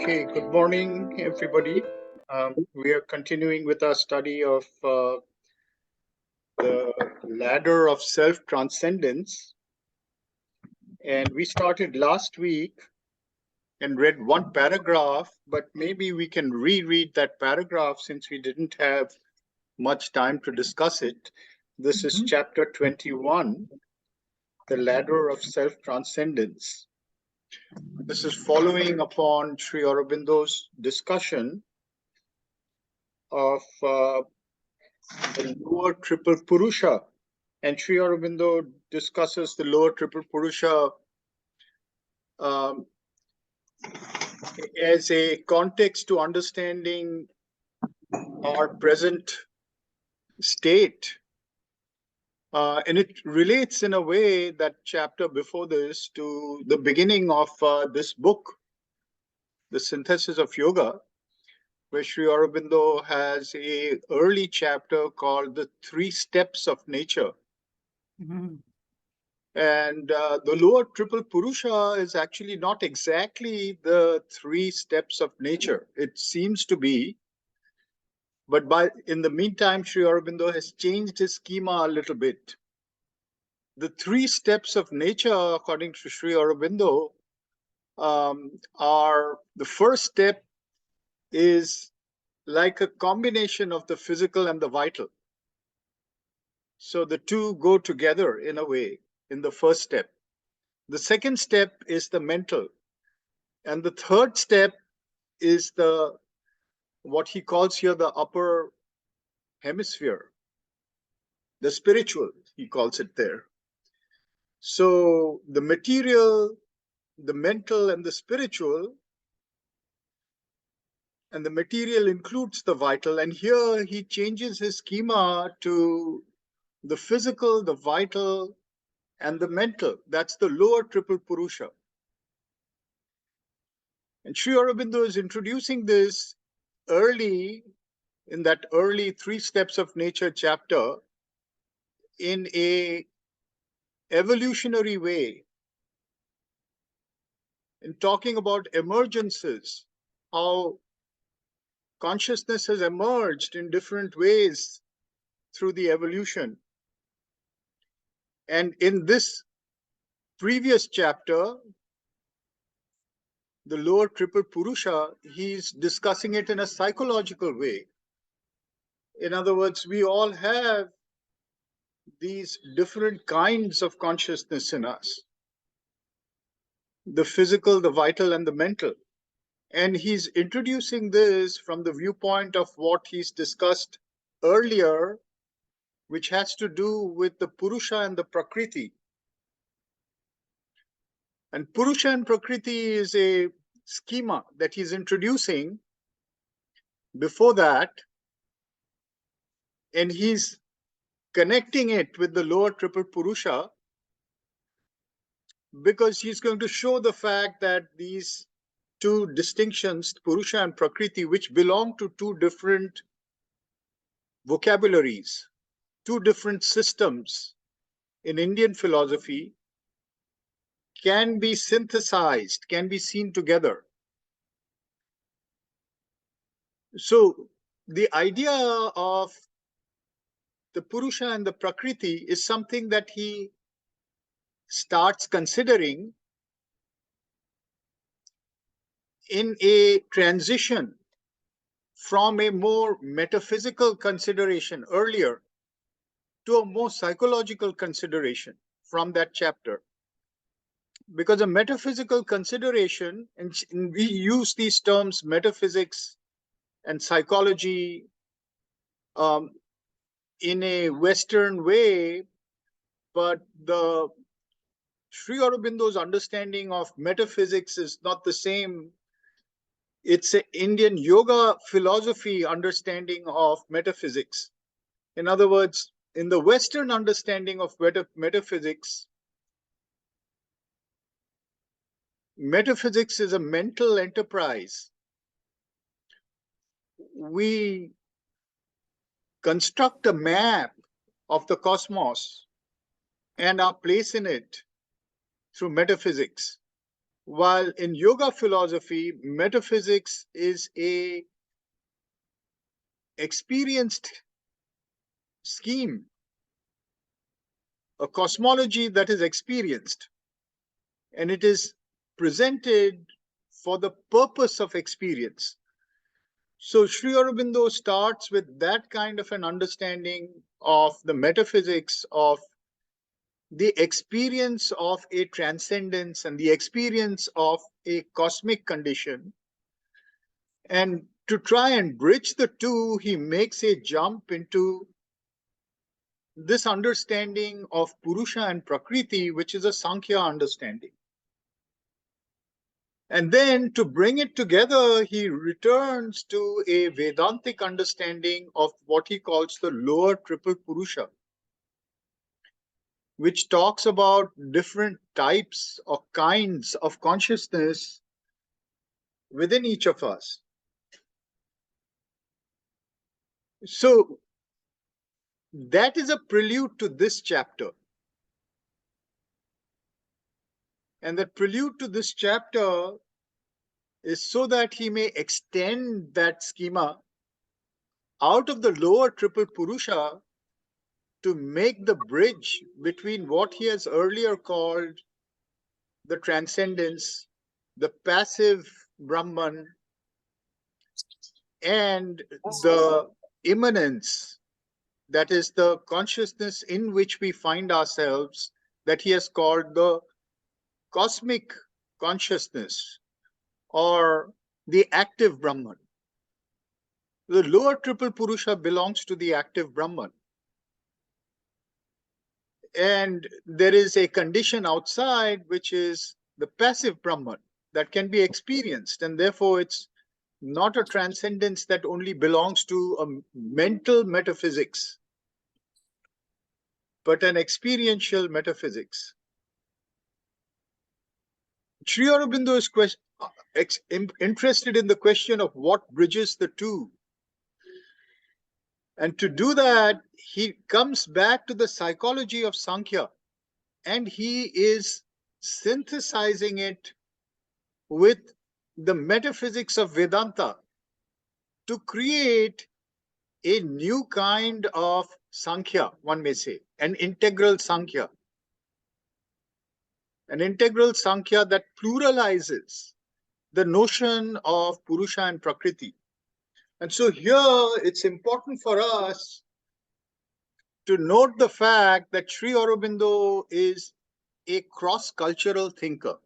Okay, good morning, everybody. We are continuing with our study of the ladder of self-transcendence. And we started last week and read one paragraph, but maybe we can reread that paragraph since we didn't have much time to discuss it. This is chapter 21, the ladder of self-transcendence. This is following upon Sri Aurobindo's discussion of the lower triple Purusha. And Sri Aurobindo discusses the lower triple Purusha as a context to understanding our present state. And it relates in a way, that chapter before this, to the beginning of this book, The Synthesis of Yoga, where Sri Aurobindo has an early chapter called The Three Steps of Nature. Mm-hmm. And the lower triple Purusha is actually not exactly the three steps of nature. It seems to be, but in the meantime, Sri Aurobindo has changed his schema a little bit. The three steps of nature, according to Sri Aurobindo, are the first step is like a combination of the physical and the vital. So the two go together in a way in the first step. The second step is the mental. And the third step is what he calls here the upper hemisphere, the spiritual, he calls it there. So the material, the mental, and the spiritual, and the material includes the vital. And here he changes his schema to the physical, the vital, and the mental. That's the lower triple Purusha. And Sri Aurobindo is introducing this early, in that early Three Steps of Nature chapter, in a evolutionary way, in talking about emergences, how consciousness has emerged in different ways through the evolution. And in this previous chapter, the lower triple Purusha, he's discussing it in a psychological way. In other words, we all have these different kinds of consciousness in us, the physical, the vital, and the mental. And he's introducing this from the viewpoint of what he's discussed earlier, which has to do with the Purusha and the Prakriti. And Purusha and Prakriti is a schema that he's introducing before that, and he's connecting it with the lower triple Purusha because he's going to show the fact that these two distinctions, Purusha and Prakriti, which belong to two different vocabularies, two different systems in Indian philosophy, can be synthesized, can be seen together. So the idea of the Purusha and the Prakriti is something that he starts considering in a transition from a more metaphysical consideration earlier to a more psychological consideration from that chapter. Because a metaphysical consideration, and we use these terms metaphysics and psychology in a Western way, but the Sri Aurobindo's understanding of metaphysics is not the same. It's an Indian yoga philosophy understanding of metaphysics. In other words, in the Western understanding of metaphysics, metaphysics is a mental enterprise. We construct a map of the cosmos and our place in it through metaphysics. While in yoga philosophy, metaphysics is a experienced scheme, a cosmology that is experienced, and it is presented for the purpose of experience. So Sri Aurobindo starts with that kind of an understanding of the metaphysics of the experience of a transcendence and the experience of a cosmic condition. And to try and bridge the two, he makes a jump into this understanding of Purusha and Prakriti, which is a Sankhya understanding. And then to bring it together, he returns to a Vedantic understanding of what he calls the lower triple Purusha, which talks about different types or kinds of consciousness within each of us. So that is a prelude to this chapter. And that prelude to this chapter is so that he may extend that schema out of the lower triple Purusha to make the bridge between what he has earlier called the transcendence, the passive Brahman, and the immanence, that is the consciousness in which we find ourselves, that he has called the cosmic consciousness or the active Brahman. The lower triple Purusha belongs to the active Brahman. And there is a condition outside, which is the passive Brahman that can be experienced. And therefore, it's not a transcendence that only belongs to a mental metaphysics, but an experiential metaphysics. Sri Aurobindo is interested in the question of what bridges the two. And to do that, he comes back to the psychology of Sankhya, and he is synthesizing it with the metaphysics of Vedanta to create a new kind of Sankhya, one may say, an integral Sankhya. An integral Sankhya that pluralizes the notion of Purusha and Prakriti. And so here it's important for us to note the fact that Sri Aurobindo is a cross-cultural thinker,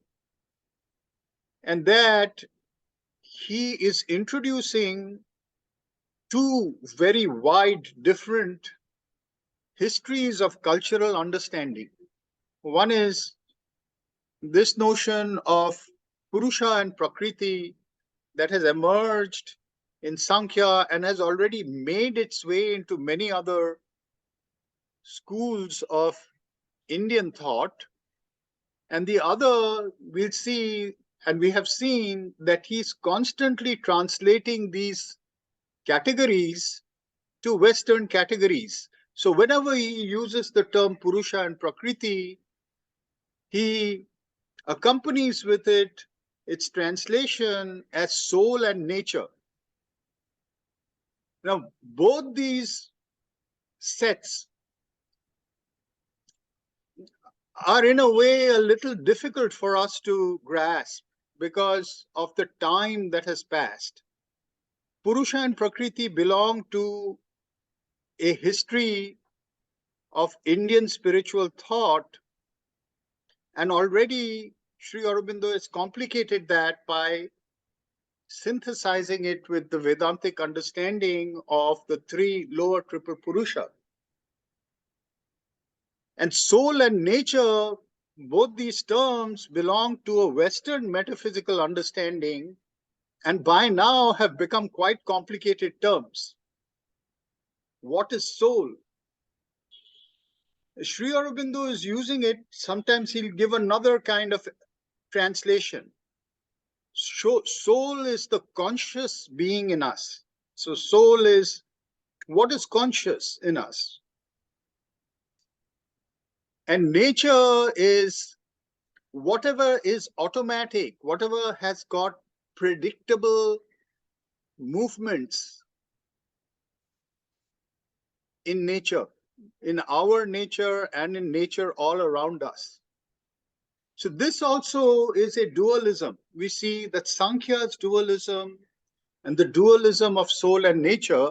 and that he is introducing two very wide, different histories of cultural understanding. One is this notion of Purusha and Prakriti that has emerged in Sankhya and has already made its way into many other schools of Indian thought. And the other, we'll see, and we have seen that he's constantly translating these categories to Western categories. So whenever he uses the term Purusha and Prakriti, he accompanies with it its translation as soul and nature. Now, both these sets are in a way a little difficult for us to grasp because of the time that has passed. Purusha and Prakriti belong to a history of Indian spiritual thought, and already Sri Aurobindo has complicated that by synthesizing it with the Vedantic understanding of the three lower triple Purusha. And soul and nature, both these terms belong to a Western metaphysical understanding, and by now have become quite complicated terms. What is soul? Sri Aurobindo is using it. Sometimes he'll give another kind of translation. Soul is the conscious being in us. So soul is what is conscious in us. And nature is whatever is automatic, whatever has got predictable movements in nature, in our nature and in nature all around us. So this also is a dualism. We see that Sankhya's dualism and the dualism of soul and nature,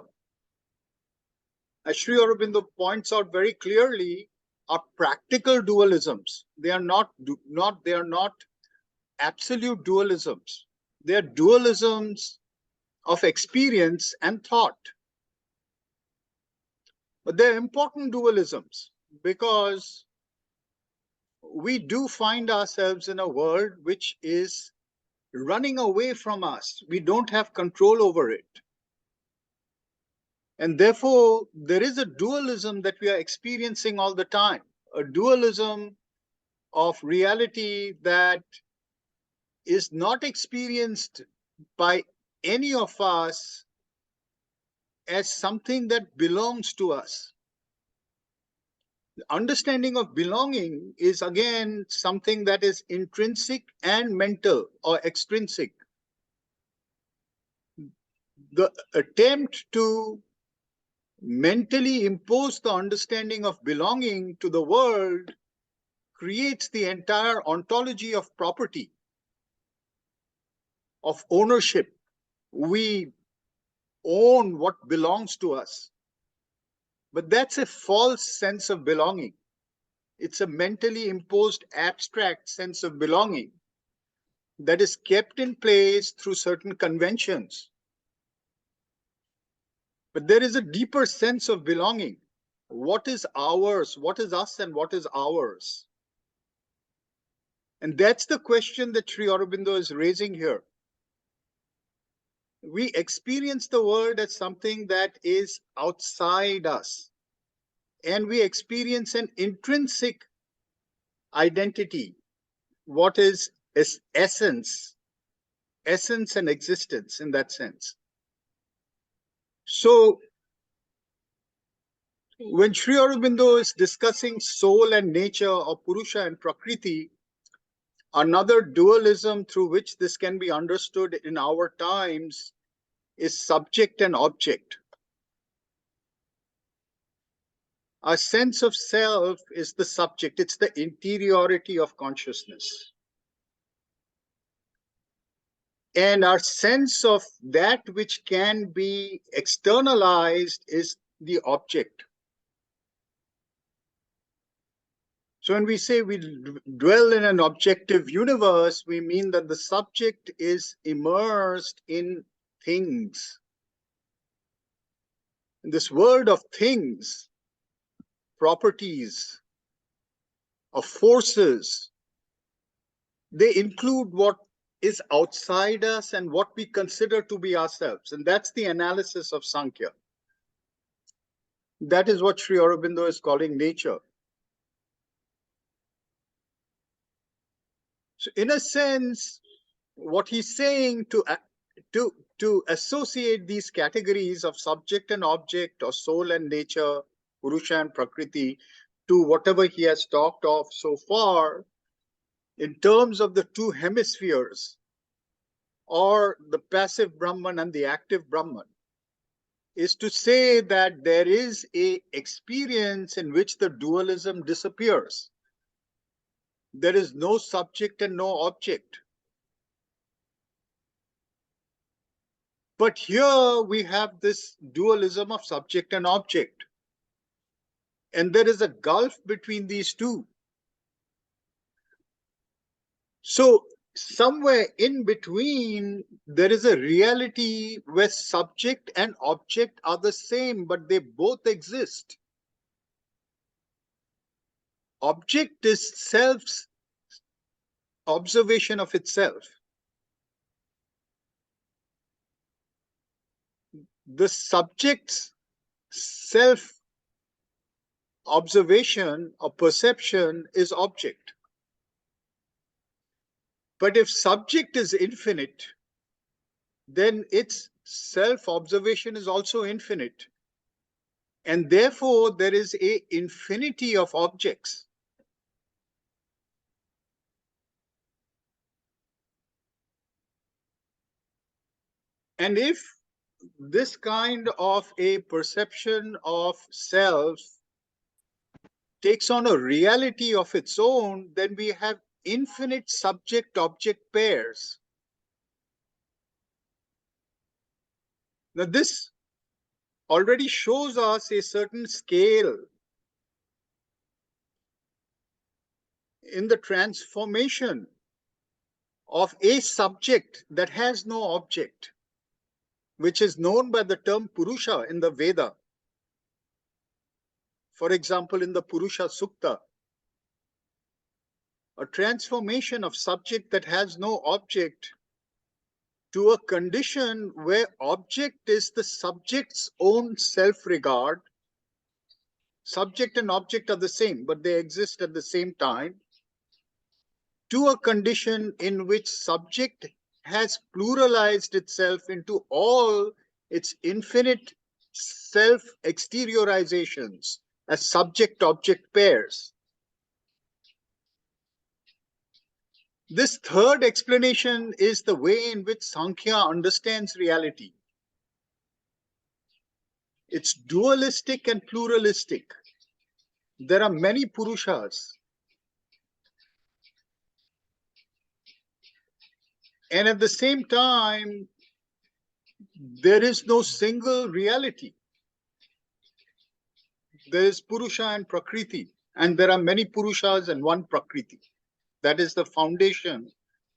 as Sri Aurobindo points out very clearly, are practical dualisms. They are not absolute dualisms. They are dualisms of experience and thought. But they're important dualisms because we do find ourselves in a world which is running away from us. We don't have control over it. And therefore, there is a dualism that we are experiencing all the time, a dualism of reality that is not experienced by any of us as something that belongs to us. The understanding of belonging is again something that is intrinsic and mental or extrinsic. The attempt to mentally impose the understanding of belonging to the world creates the entire ontology of property, of ownership. We own what belongs to us. But that's a false sense of belonging. It's a mentally imposed abstract sense of belonging that is kept in place through certain conventions. But there is a deeper sense of belonging. What is ours? What is us and what is ours? And that's the question that Sri Aurobindo is raising here. We experience the world as something that is outside us. And we experience an intrinsic identity. What is essence and existence in that sense. So when Sri Aurobindo is discussing soul and nature or Purusha and Prakriti, another dualism through which this can be understood in our times is subject and object. Our sense of self is the subject, it's the interiority of consciousness. And our sense of that which can be externalized is the object. So when we say we dwell in an objective universe, we mean that the subject is immersed in things. In this world of things, properties, of forces, they include what is outside us and what we consider to be ourselves. And that's the analysis of Sankhya. That is what Sri Aurobindo is calling nature. So in a sense, what he's saying to associate these categories of subject and object or soul and nature, Purusha and Prakriti, to whatever he has talked of so far in terms of the two hemispheres or the passive Brahman and the active Brahman, is to say that there is a experience in which the dualism disappears. There is no subject and no object. But here we have this dualism of subject and object. And there is a gulf between these two. So somewhere in between, there is a reality where subject and object are the same, but they both exist. Object is self's observation of itself. The subject's self observation or perception is object. But if subject is infinite, then its self-observation is also infinite. And therefore, there is an infinity of objects. And if this kind of a perception of self takes on a reality of its own, then we have infinite subject-object pairs. Now, this already shows us a certain scale in the transformation of a subject that has no object, which is known by the term Purusha in the Veda. For example, in the Purusha Sukta, a transformation of subject that has no object to a condition where object is the subject's own self-regard. Subject and object are the same, but they exist at the same time. To a condition in which subject has pluralized itself into all its infinite self-exteriorizations as subject-object pairs. This third explanation is the way in which Sankhya understands reality. It's dualistic and pluralistic. There are many Purushas. And at the same time, there is no single reality. There is Purusha and Prakriti, and there are many Purushas and one Prakriti. That is the foundation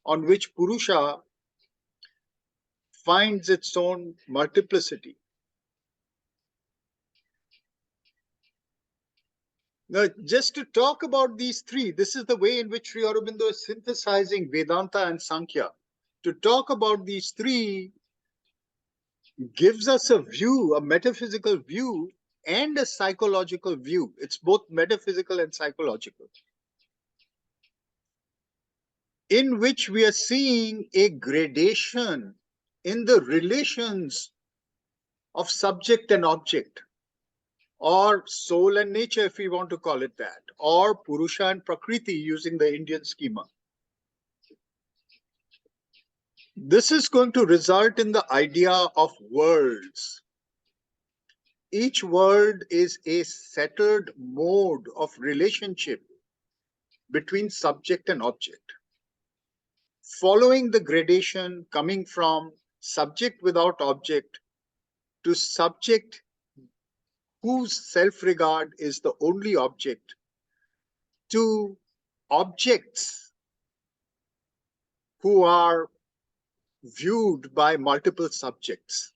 on which Purusha finds its own multiplicity. Now, just to talk about these three, this is the way in which Sri Aurobindo is synthesizing Vedanta and Sankhya. To talk about these three gives us a view, a metaphysical view, and a psychological view. It's both metaphysical and psychological, in which we are seeing a gradation in the relations of subject and object, or soul and nature, if we want to call it that, or Purusha and Prakriti using the Indian schema. This is going to result in the idea of worlds. Each world is a settled mode of relationship between subject and object, following the gradation coming from subject without object to subject whose self-regard is the only object, to objects who are viewed by multiple subjects.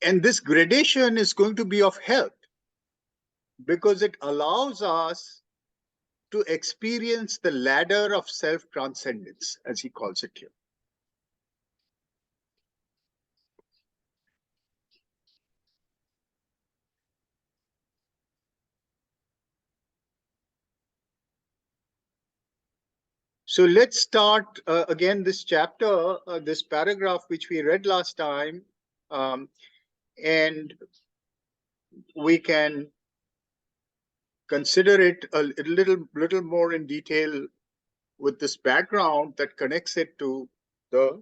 And this gradation is going to be of help because it allows us to experience the ladder of self-transcendence, as he calls it here. So let's start again this chapter, this paragraph which we read last time, and we can consider it a little more in detail with this background that connects it to the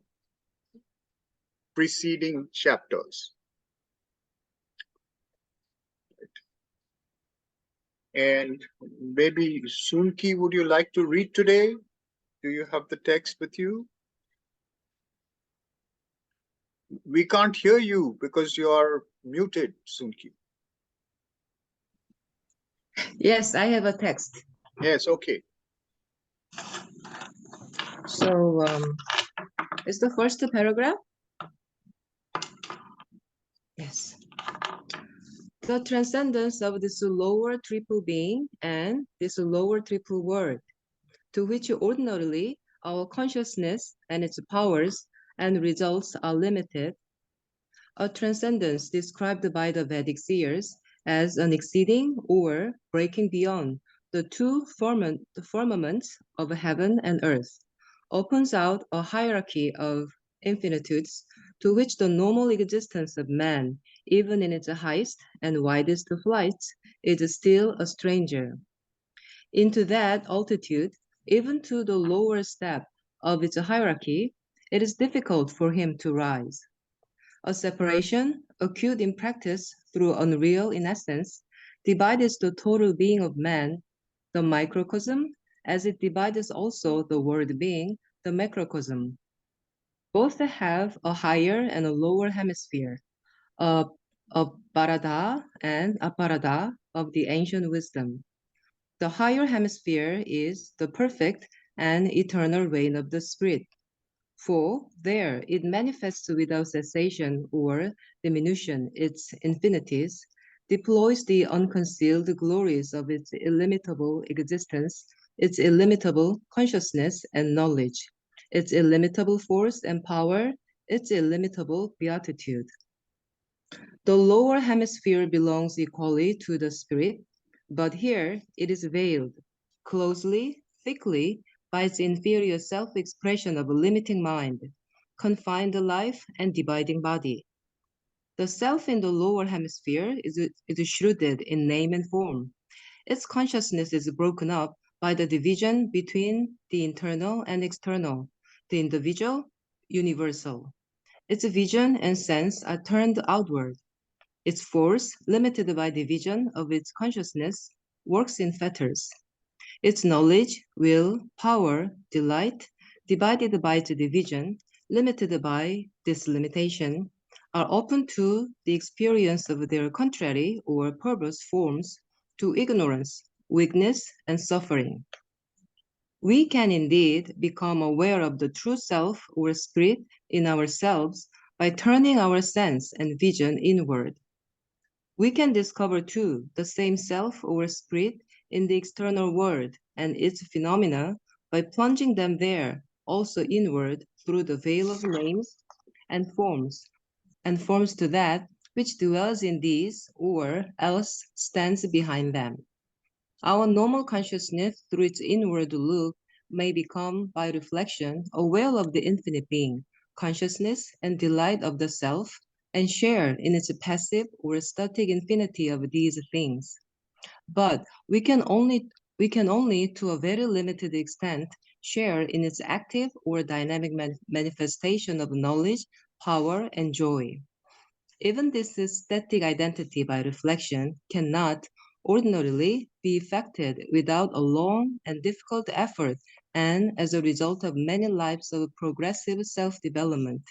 preceding chapters. And maybe Sunki, would you like to read today? Do you have the text with you? We can't hear you because you are muted, Sunki. Yes, I have a text. Yes, okay. So it's the first paragraph. Yes. The transcendence of this lower triple being and this lower triple world, to which ordinarily our consciousness and its powers and results are limited, a transcendence described by the Vedic seers as an exceeding or breaking beyond the two firmaments of heaven and earth, opens out a hierarchy of infinitudes to which the normal existence of man, even in its highest and widest flights, is still a stranger. Into that altitude, even to the lower step of its hierarchy, it is difficult for him to rise. A separation, acute in practice through unreal in essence, divides the total being of man, the microcosm, as it divides also the world being, the macrocosm. Both have a higher and a lower hemisphere, a, a parada and aparada of the ancient wisdom. The higher hemisphere is the perfect and eternal reign of the spirit. For there it manifests without cessation or diminution its infinities, deploys the unconcealed glories of its illimitable existence, its illimitable consciousness and knowledge, its illimitable force and power, its illimitable beatitude. The lower hemisphere belongs equally to the spirit, but here it is veiled closely, thickly by its inferior self-expression of a limiting mind, confined life and dividing body. The self in the lower hemisphere is shrouded in name and form. Its consciousness is broken up by the division between the internal and external, the individual, universal. Its vision and sense are turned outward. Its force, limited by division of its consciousness, works in fetters. Its knowledge, will, power, delight, divided by its division, limited by this limitation, are open to the experience of their contrary or perverse forms, to ignorance, weakness, and suffering. We can indeed become aware of the true self or spirit in ourselves by turning our sense and vision inward. We can discover too the same self or spirit in the external world and its phenomena by plunging them there also inward through the veil of names and forms to that which dwells in these or else stands behind them. Our normal consciousness through its inward look may become by reflection aware of the infinite being, consciousness and delight of the self, and share in its passive or static infinity of these things. But we can only to a very limited extent share in its active or dynamic manifestation of knowledge, power, and joy. Even this static identity by reflection cannot ordinarily be effected without a long and difficult effort and as a result of many lives of progressive self-development.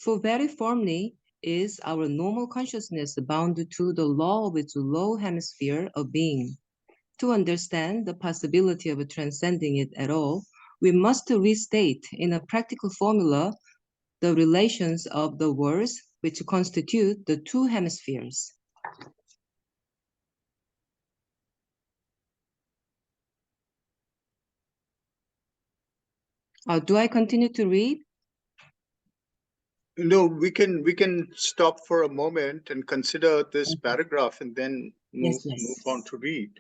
For very firmly is our normal consciousness bound to the law of its low hemisphere of being. To understand the possibility of transcending it at all, we must restate in a practical formula the relations of the worlds which constitute the two hemispheres. Do I continue to read? No, we can stop for a moment and consider this paragraph and then move on to read.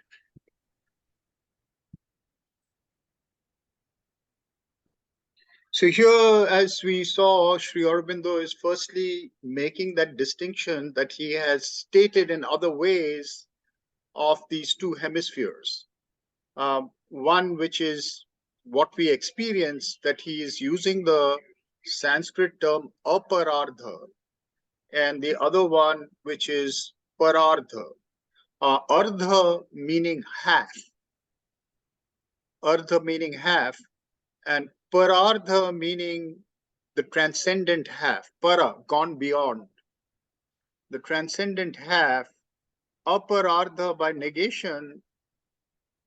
So here, as we saw, Sri Aurobindo is firstly making that distinction that he has stated in other ways of these two hemispheres. One which is what we experience, that he is using the Sanskrit term aparardha, and the other one which is parardha. Ardha meaning half, and parardha meaning the transcendent half, para, gone beyond. The transcendent half, aparardha by negation,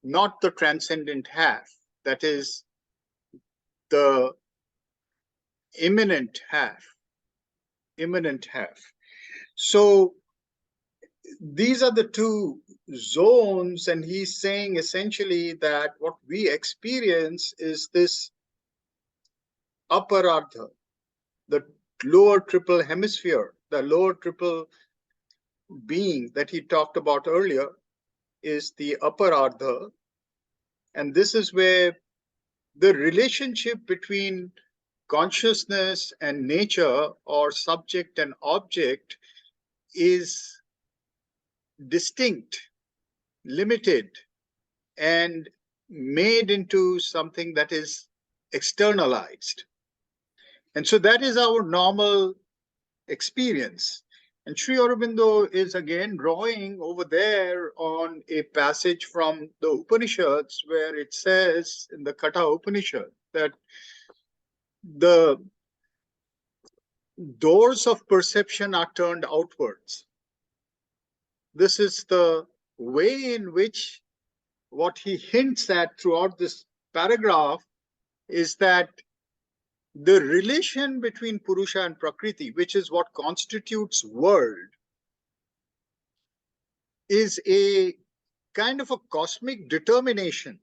not the transcendent half, that is the immanent half. So these are the two zones, and he's saying essentially that what we experience is this aparardha, the lower triple hemisphere, the lower triple being that he talked about earlier is the aparardha. And this is where the relationship between consciousness and nature, or subject and object, is distinct, limited, and made into something that is externalized. And so that is our normal experience. And Sri Aurobindo is again drawing over there on a passage from the Upanishads where it says in the Katha Upanishad that the doors of perception are turned outwards. This is the way in which what he hints at throughout this paragraph is that the relation between Purusha and Prakriti, which is what constitutes world, is a kind of a cosmic determination.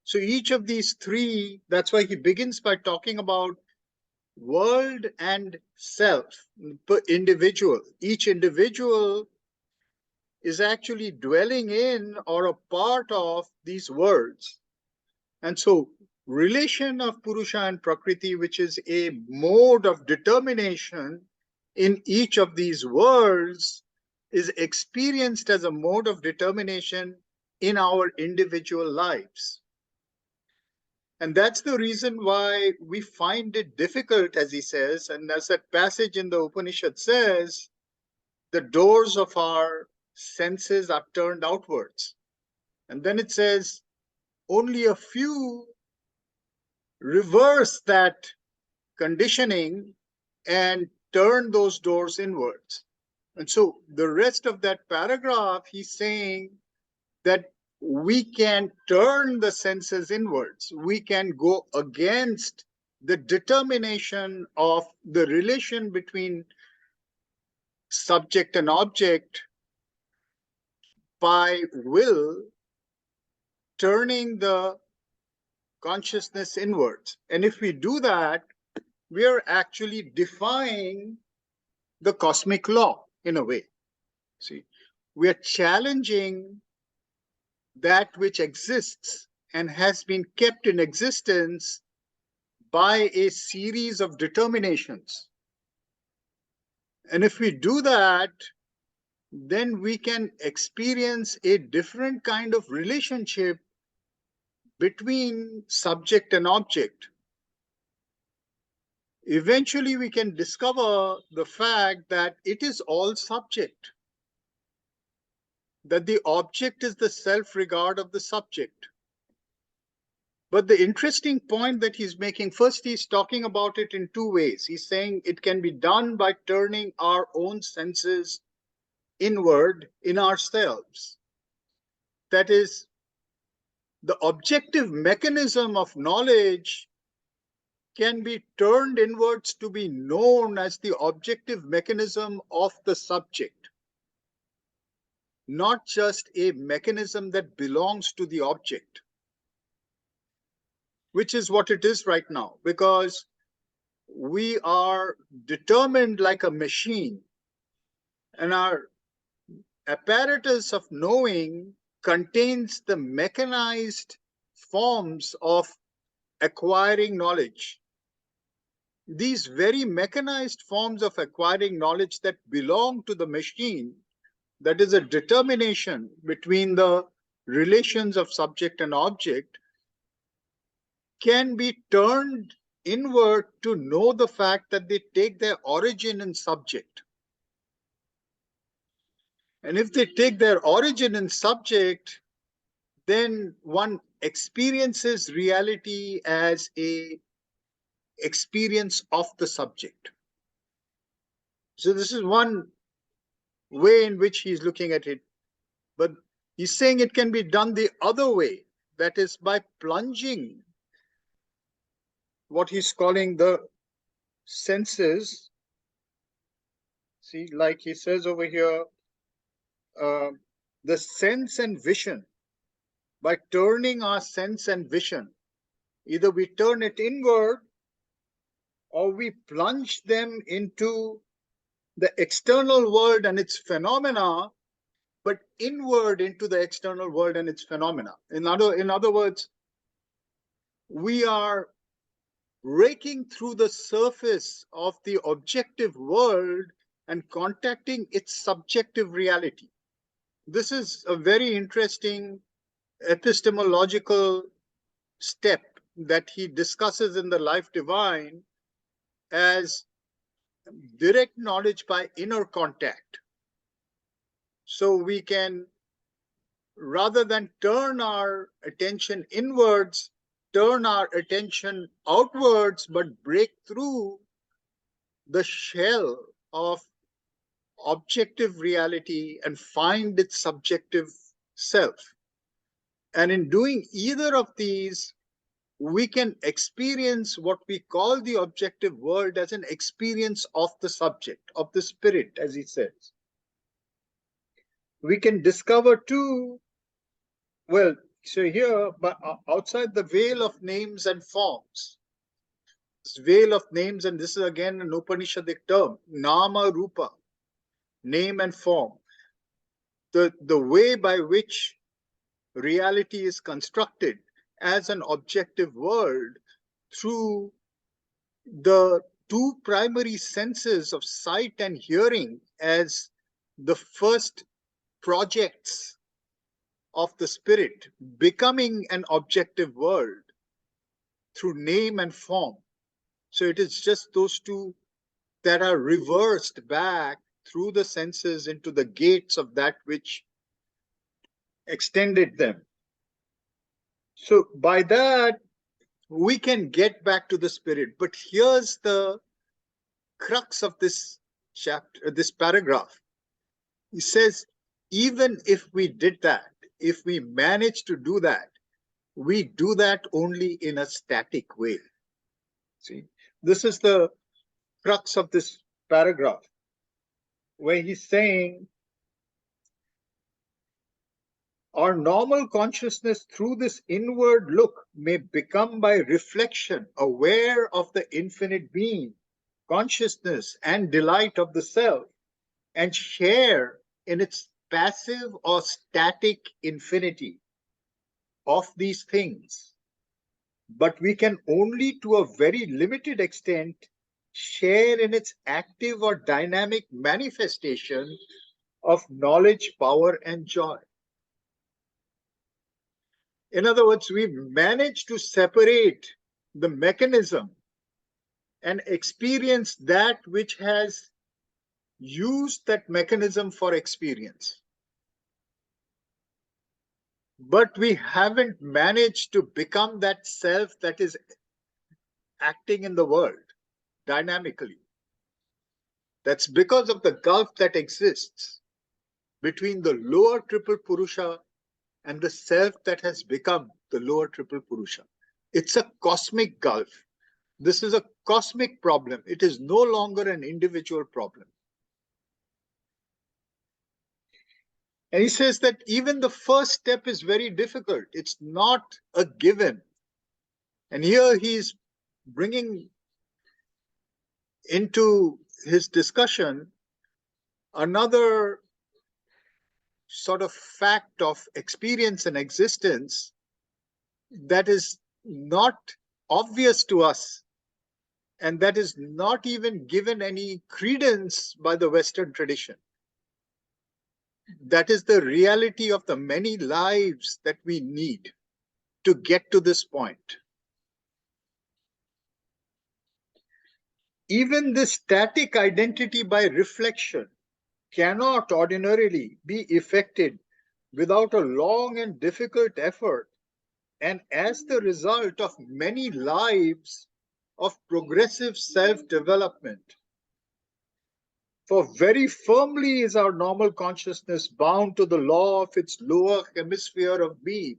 So each of these three, that's why he begins by talking about world and self, individual. Each individual is actually dwelling in or a part of these worlds. And so relation of Purusha and Prakriti, which is a mode of determination in each of these worlds, is experienced as a mode of determination in our individual lives. And that's the reason why we find it difficult, as he says, and as that passage in the Upanishad says, the doors of our senses are turned outwards. And then it says, only a few reverse that conditioning and turn those doors inwards. And so the rest of that paragraph, he's saying that we can turn the senses inwards. We can go against the determination of the relation between subject and object by will, turning the consciousness inwards. And if we do that, we are actually defying the cosmic law in a way. See, we are challenging that which exists and has been kept in existence by a series of determinations. And if we do that, then we can experience a different kind of relationship between subject and object. Eventually, we can discover the fact that it is all subject, that the object is the self-regard of the subject. But the interesting point that he's making, first, he's talking about it in two ways. He's saying it can be done by turning our own senses inward in ourselves. That is, the objective mechanism of knowledge can be turned inwards to be known as the objective mechanism of the subject, not just a mechanism that belongs to the object, which is what it is right now, because we are determined like a machine, and our apparatus of knowing contains the mechanized forms of acquiring knowledge. These very mechanized forms of acquiring knowledge that belong to the machine, that is a determination between the relations of subject and object, can be turned inward to know the fact that they take their origin in subject. And if they take their origin in subject, then one experiences reality as a experience of the subject. So this is one way in which he's looking at it. But he's saying it can be done the other way, that is by plunging what he's calling the senses. See, like he says over here, the sense and vision, by turning our sense and vision, either we turn it inward or we plunge them into the external world and its phenomena, but inward into the external world and its phenomena. In other words, we are breaking through the surface of the objective world and contacting its subjective reality. This is a very interesting epistemological step that he discusses in the Life Divine as direct knowledge by inner contact. So we can, rather than turn our attention inwards, turn our attention outwards, but break through the shell of objective reality and find its subjective self. And in doing either of these, we can experience what we call the objective world as an experience of the subject, of the spirit, as he says. We can discover too, well, so here, but outside the veil of names and forms, this veil of names, and this is again an Upanishadic term, nama rupa, name and form. The way by which reality is constructed as an objective world through the two primary senses of sight and hearing as the first projects of the spirit becoming an objective world through name and form. So it is just those two that are reversed back through the senses into the gates of that which extended them. So by that, we can get back to the spirit. But here's the crux of this chapter, this paragraph. He says, even if we did that, if we manage to do that, we do that only in a static way. See, this is the crux of this paragraph, where he's saying, our normal consciousness through this inward look may become by reflection aware of the infinite being, consciousness, and delight of the self, and share in its passive or static infinity of these things. But we can only to a very limited extent share in its active or dynamic manifestation of knowledge, power, and joy. In other words, we've managed to separate the mechanism and experience that which has used that mechanism for experience. But we haven't managed to become that self that is acting in the world dynamically. That's because of the gulf that exists between the lower triple Purusha and the self that has become the lower triple Purusha. It's a cosmic gulf. This is a cosmic problem. It is no longer an individual problem. And he says that even the first step is very difficult. It's not a given. And here he's bringing into his discussion another sort of fact of experience and existence that is not obvious to us and that is not even given any credence by the Western tradition. That is the reality of the many lives that we need to get to this point. Even this static identity by reflection cannot ordinarily be effected without a long and difficult effort, and as the result of many lives of progressive self-development. For very firmly is our normal consciousness bound to the law of its lower hemisphere of being.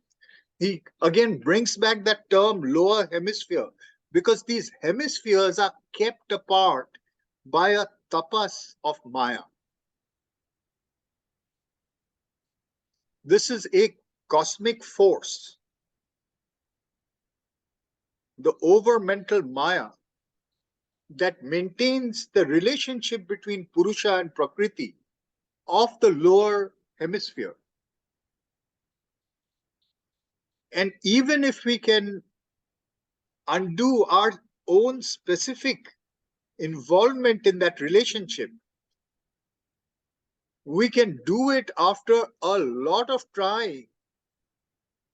He again brings back that term lower hemisphere because these hemispheres are kept apart by a tapas of Maya. This is a cosmic force, the over-mental Maya, that maintains the relationship between Purusha and Prakriti of the lower hemisphere. And even if we can undo our own specific involvement in that relationship, we can do it after a lot of trying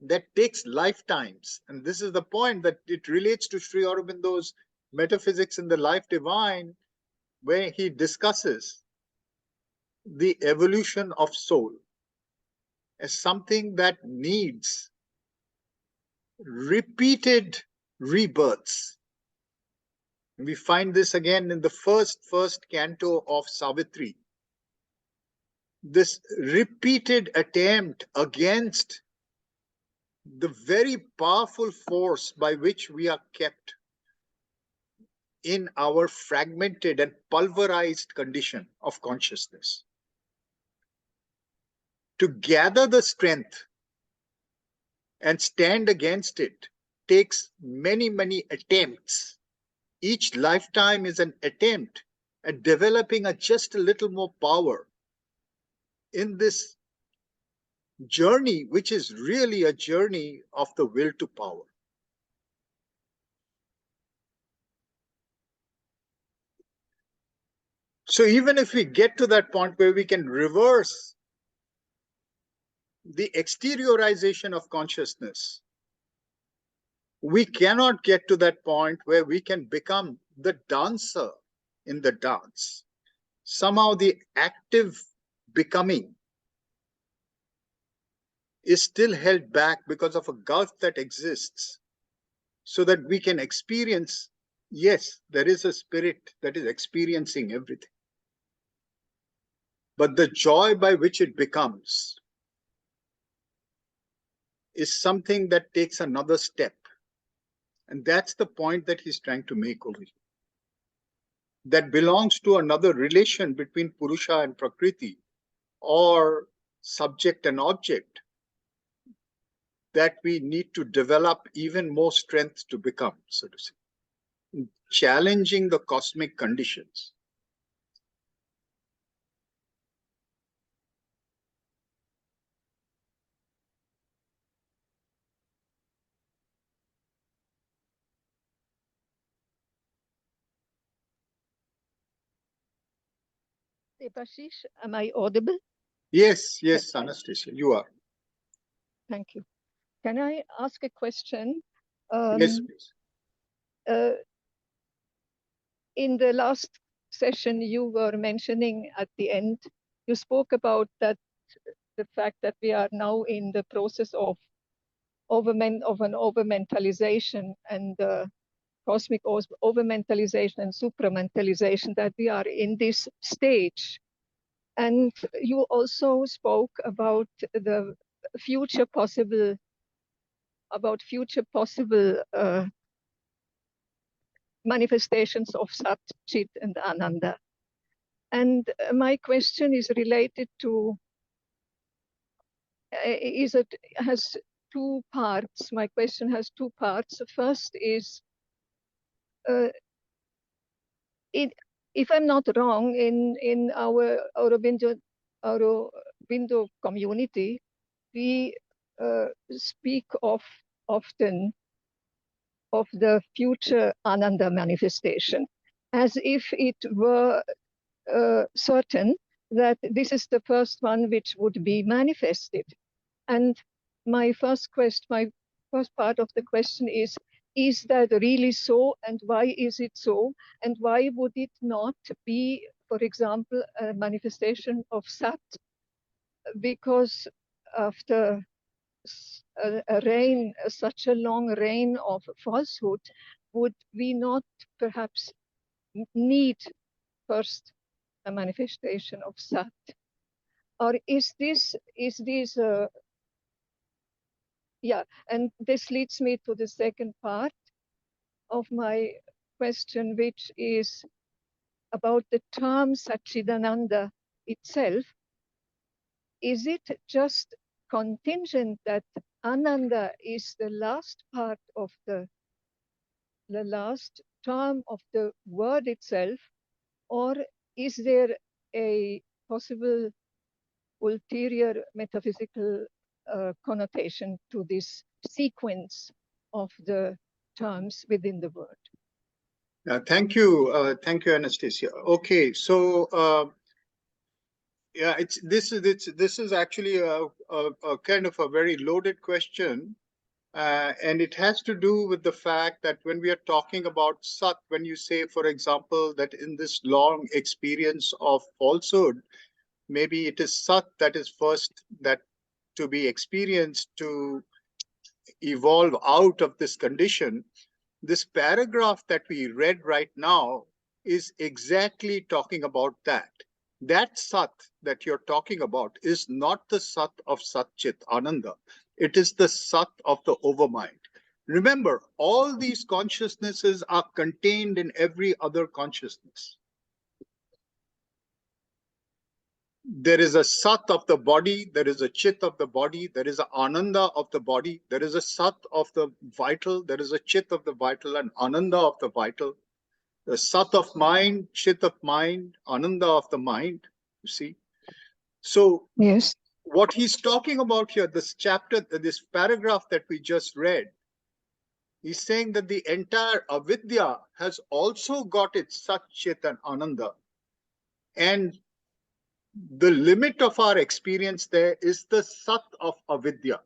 that takes lifetimes. And this is the point, that it relates to Sri Aurobindo's Metaphysics in the Life Divine, where he discusses the evolution of soul as something that needs repeated rebirths. We find this again in the first canto of Savitri. This repeated attempt against the very powerful force by which we are kept in our fragmented and pulverized condition of consciousness. To gather the strength and stand against it takes many, many attempts. Each lifetime is an attempt at developing just a little more power in this journey, which is really a journey of the will to power. So even if we get to that point where we can reverse the exteriorization of consciousness, we cannot get to that point where we can become the dancer in the dance. Somehow the active becoming is still held back because of a gulf that exists, so that we can experience, yes, there is a spirit that is experiencing everything. But the joy by which it becomes is something that takes another step. And that's the point that he's trying to make over here. That belongs to another relation between Purusha and Prakriti, or subject and object, that we need to develop even more strength to become, so to say, challenging the cosmic conditions. Debashish, am I audible? Yes, yes, Anastasia, you are. Thank you. Can I ask a question? Yes, please. In the last session, you were mentioning at the end, you spoke about that the fact that we are now in the process of an overmentalization and cosmic overmentalization and supramentalization, that we are in this stage. And you also spoke about the future possible manifestations of Sat, Chit, and Ananda. And my question is related to, has two parts. My question has two parts. The first is, if I'm not wrong, in our Aurobindo community, we speak often of the future Ananda manifestation, as if it were certain that this is the first one which would be manifested. And my first part of the question is that really so, and why is it so? And why would it not be, for example, a manifestation of Sat? Because after such a long reign of falsehood, would we not perhaps need first a manifestation of Sat? Or is this yeah, and this leads me to the second part of my question, which is about the term Satchidananda itself. Is it just contingent that Ananda is the last part of the last term of the word itself, or is there a possible ulterior metaphysical connotation to this sequence of the terms within the word? Thank you, Anastasia. Okay, so Yeah, this is actually a kind of a very loaded question, and it has to do with the fact that when we are talking about sat, when you say, for example, that in this long experience of falsehood, maybe it is sat that is first that to be experienced to evolve out of this condition. This paragraph that we read right now is exactly talking about that. That Sat that you're talking about is not the Sat of Satchit Ananda. It is the Sat of the overmind. Remember, all these consciousnesses are contained in every other consciousness. There is a Sat of the body, there is a Chit of the body, there is an Ananda of the body, there is a Sat of the vital, there is a Chit of the vital, and Ananda of the vital. The Sat of mind, Chit of mind, Ananda of the mind, you see. So Yes. what he's talking about here, this chapter, this paragraph that we just read, he's saying that the entire avidya has also got its Sat, Chit, and Ananda. And the limit of our experience there is the Sat of avidya.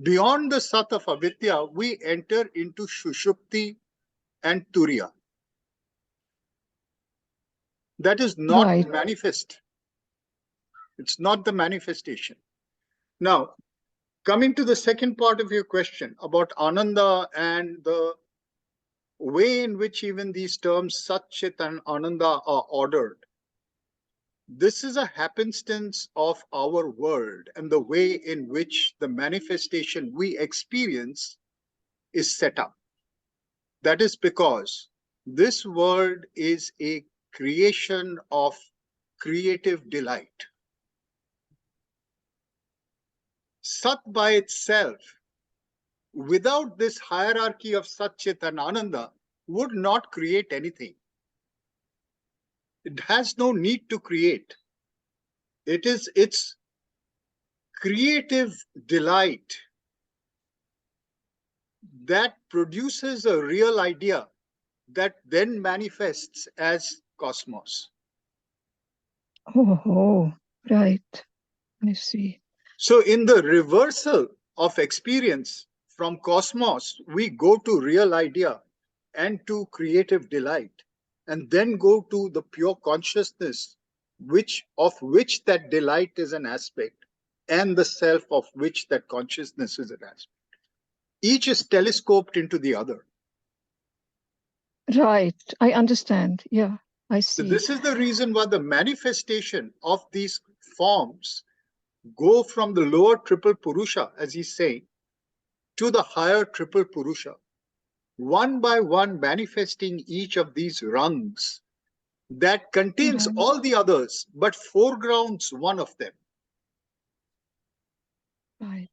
Beyond the Sat of avidya, we enter into Shushupti and Turiya. That is not Right. manifest. It's not the manifestation. Now, coming to the second part of your question about Ananda and the way in which even these terms Sat, Chit, and Ananda are ordered. This is a happenstance of our world and the way in which the manifestation we experience is set up. That is because this world is a creation of creative delight. Sat by itself, without this hierarchy of Sat, Chit, and Ananda, would not create anything. It has no need to create. It is its creative delight that produces a real idea that then manifests as cosmos. Oh, right. I see. So in the reversal of experience from cosmos, we go to real idea and to creative delight, and then go to the pure consciousness, of which that delight is an aspect, and the self of which that consciousness is an aspect. Each is telescoped into the other. Right. I understand. Yeah, I So see. this is the reason why the manifestation of these forms go from the lower triple Purusha, as he's saying, to the higher triple Purusha, one by one manifesting each of these rungs that contains Right. all the others, but foregrounds one of them. Right.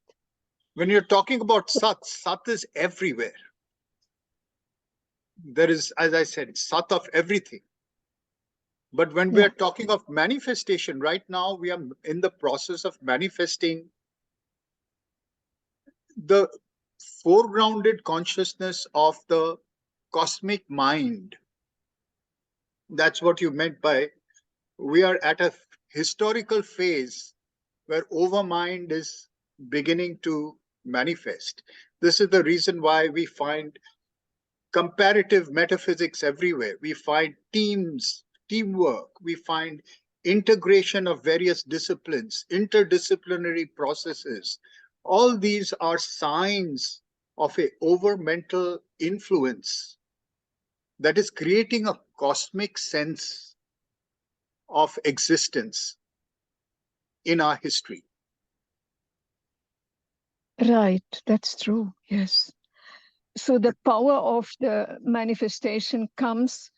When you're talking about Sat, Sat is everywhere. There is, as I said, Sat of everything. But when we Yeah. are talking of manifestation, right now we are in the process of manifesting the foregrounded consciousness of the cosmic mind. That's what you meant by we are at a historical phase where overmind is beginning to manifest. This is the reason why we find comparative metaphysics everywhere. We find teamwork, we find integration of various disciplines, interdisciplinary processes. All these are signs of a over mental influence that is creating a cosmic sense of existence in our history. Right. That's true. Yes. So the power of the manifestation comes,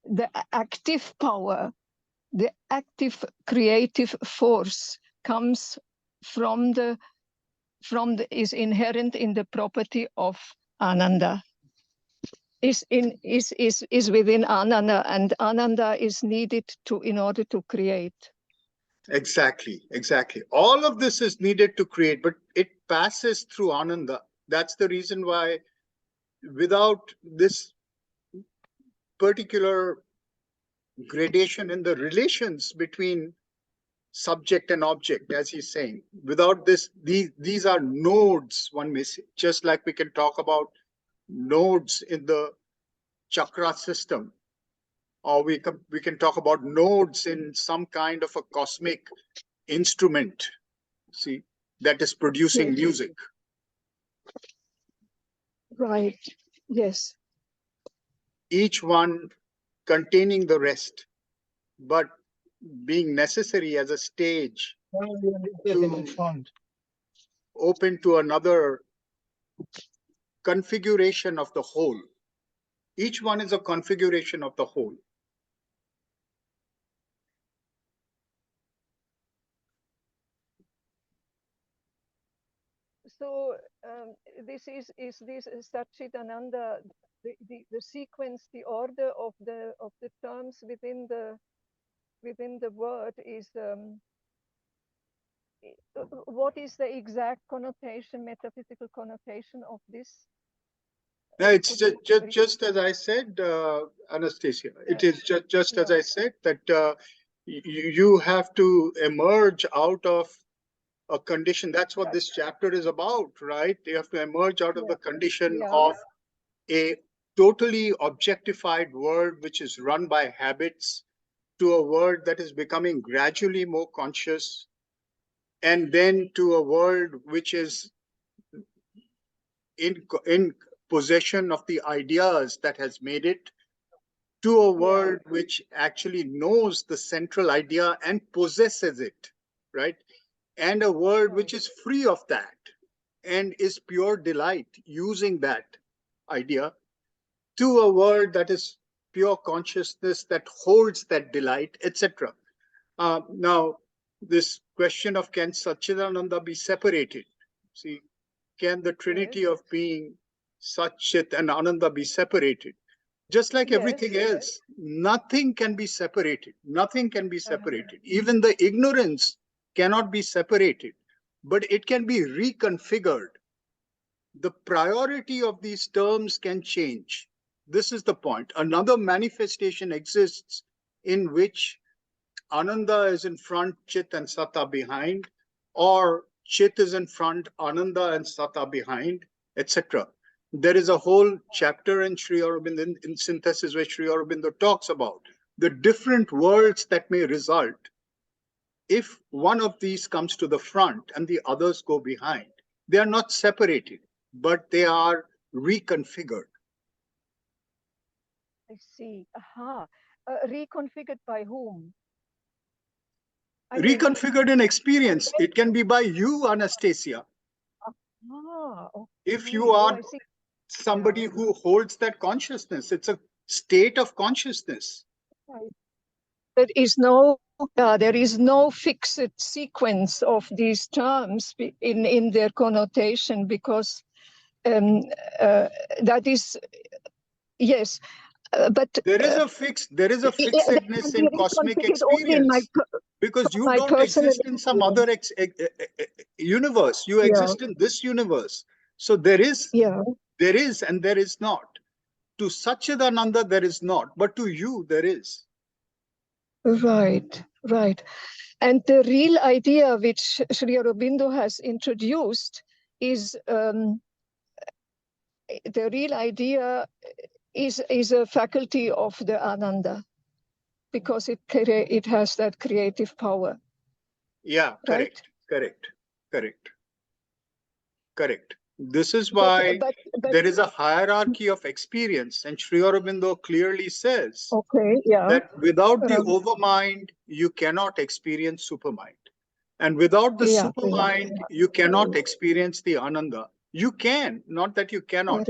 the active power, the active creative force comes from the is inherent in the property of Ananda. Is within Ananda, and Ananda is needed to in order to create. Exactly, exactly. All of this is needed to create, but it passes through Ananda. That's the reason why without this particular gradation in the relations between subject and object, as he's saying. Without this, these are nodes, one may say, just like we can talk about nodes in the chakra system, or we can talk about nodes in some kind of a cosmic instrument, see, that is producing Yes. music. Right. Yes. Each one containing the rest, but being necessary as a stage to open to another configuration of the whole. Each one is a configuration of the whole. So this is this Satchitananda, the sequence, the order of the terms within the word is what is the exact connotation, metaphysical connotation of this? No, it's just as I said, Anastasia. It is just as I said, that you have to emerge out of a condition. That's what this chapter is about, right? You have to emerge out of the condition of a totally objectified world which is run by habits to a world that is becoming gradually more conscious, and then to a world which is in possession of the ideas that has made it, to a world which actually knows the central idea and possesses it, right? And a world which is free of that and is pure delight using that idea, to a world that is pure consciousness that holds that delight, etc. Now, this question of can Satchidananda be separated? See, can the trinity of being Satchit and Ananda be separated? Just like everything else, nothing can be separated. Nothing can be separated. Even the ignorance cannot be separated, but it can be reconfigured. The priority of these terms can change. This is the point. Another manifestation exists in which Ananda is in front, Chit and Sata behind, or Chit is in front, Ananda and Sata behind, etc. There is a whole chapter in Sri Aurobindo, in Synthesis, where Sri Aurobindo talks about the different worlds that may result if one of these comes to the front and the others go behind. They are not separated, but they are reconfigured. I see. Aha. Reconfigured by whom? Reconfigured in experience. It can be by you, Anastasia. Okay. If you are I see. somebody who holds that consciousness, it's a state of consciousness. There is no fixed sequence of these terms in their connotation, because that is, yes, but there is a fixedness in cosmic experience, because you don't exist in some other universe. You exist in this universe. So there is and there is not. To Satchidananda there is not, but to you there is. Right. And the real idea which Sri Aurobindo has introduced is the real idea is a faculty of the Ananda, because it has that creative power. Yeah, correct, right? Correct. This is why but there is a hierarchy of experience, and Sri Aurobindo clearly says that without the overmind, you cannot experience supermind. And without the supermind, you cannot experience the Ananda. You can, not that you cannot,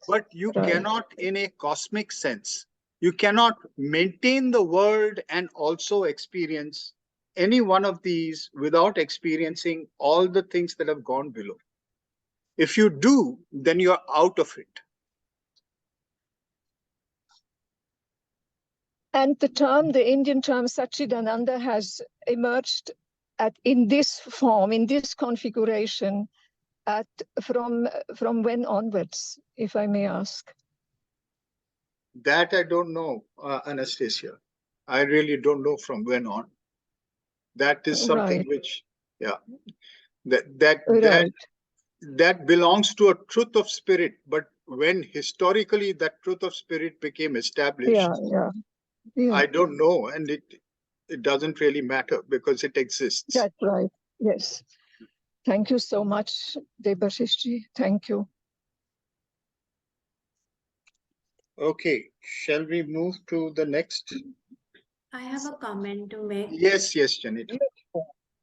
but you cannot in a cosmic sense. You cannot maintain the world and also experience any one of these without experiencing all the things that have gone below. If you do, then you're out of it. And the Indian term Satchidananda has emerged in this form, in this configuration, from when onwards, if I may ask? That I don't know, Anastasia. I really don't know from when on. That is something Right. which, yeah, that Right. that belongs to a truth of spirit. But when historically that truth of spirit became established, Yeah. Yeah. I don't know, and it doesn't really matter because it exists. That's right. Yes. Thank you so much, Debashishji. Thank you. Okay, shall we move to the next? I have a comment to make. Yes, Janet.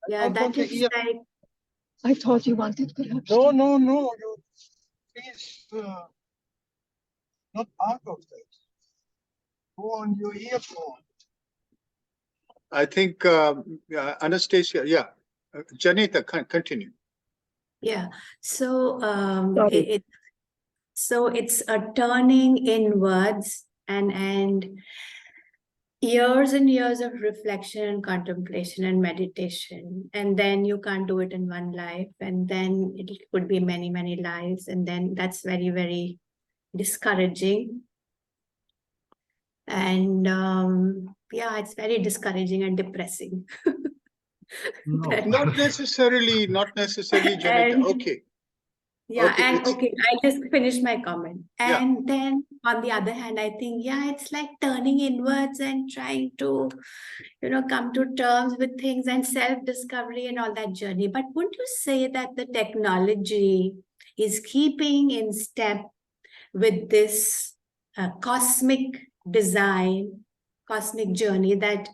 Yeah, that is like, I thought you wanted perhaps. No, you please not part of that. Go on your earphone. I think Anastasia, yeah. Janita, continue. yeah. So Sorry. so it's a turning inwards and years and years of reflection and contemplation and meditation, and then you can't do it in one life, and then it could be many lives, and then that's very discouraging. And yeah, it's very discouraging and depressing. No. Not necessarily, Janita. And Okay. yeah, Okay, and okay, I just finished my comment. Yeah. And then on the other hand, I think, yeah, it's like turning inwards and trying to, come to terms with things and self-discovery and all that journey. But wouldn't you say that the technology is keeping in step with this cosmic design, cosmic journey that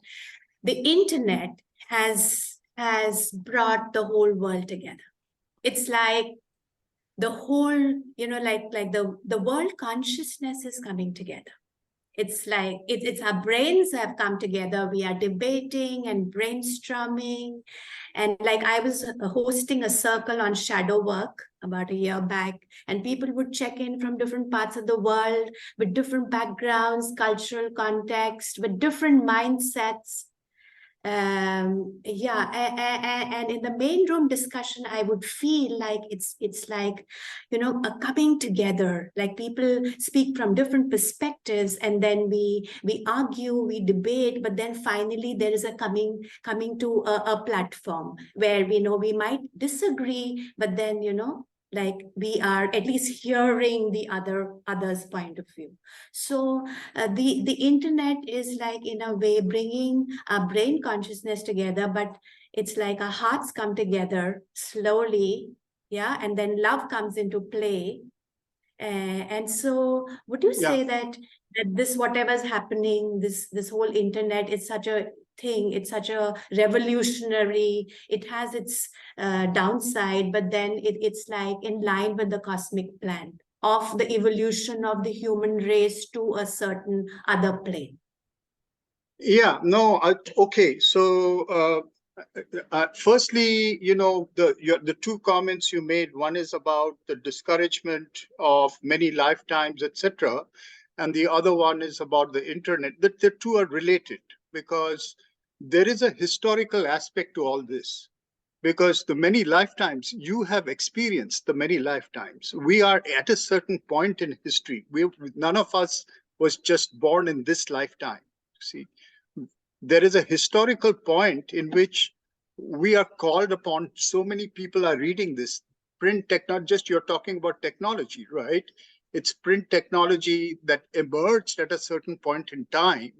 the internet has brought the whole world together? It's like the whole, like the world consciousness is coming together. It's like it's our brains have come together. We are debating and brainstorming. And like I was hosting a circle on shadow work about a year back, and people would check in from different parts of the world with different backgrounds, cultural context, with different mindsets. Yeah, and in the main room discussion, I would feel like it's like, a coming together, like people speak from different perspectives, and then we argue, we debate, but then finally there is a coming to a platform where we might disagree, but then like we are at least hearing the other's point of view. So the internet is like, in a way, bringing our brain consciousness together, but it's like our hearts come together slowly, yeah, and then love comes into play. And so would you say that this, whatever's happening, this whole internet is such a thing, it's such a revolutionary, it has its downside, but then it's like in line with the cosmic plan of the evolution of the human race to a certain other plane? Yeah, no, okay. So, firstly, the two comments you made, one is about the discouragement of many lifetimes, etc., and the other one is about the internet. The two are related because there is a historical aspect to all this. Because the many lifetimes you have experienced, the many lifetimes, we are at a certain point in history. None of us was just born in this lifetime. See, there is a historical point in which we are called upon. So many people are reading this print tech, not just you're talking about technology, right? It's print technology that emerged at a certain point in time.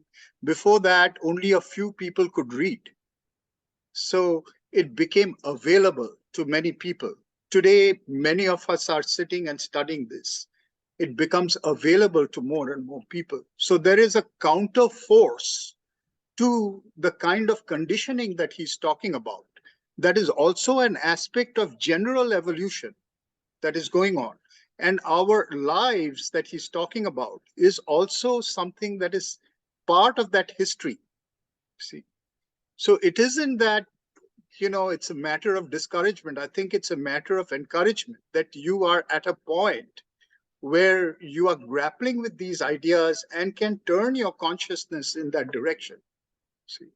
Before that, only a few people could read. So it became available to many people. Today, many of us are sitting and studying this. It becomes available to more and more people. So there is a counter force to the kind of conditioning that he's talking about. That is also an aspect of general evolution that is going on. And our lives that he's talking about is also something that is part of that history. See, so it isn't that, it's a matter of discouragement. I think it's a matter of encouragement that you are at a point where you are grappling with these ideas and can turn your consciousness in that direction. See,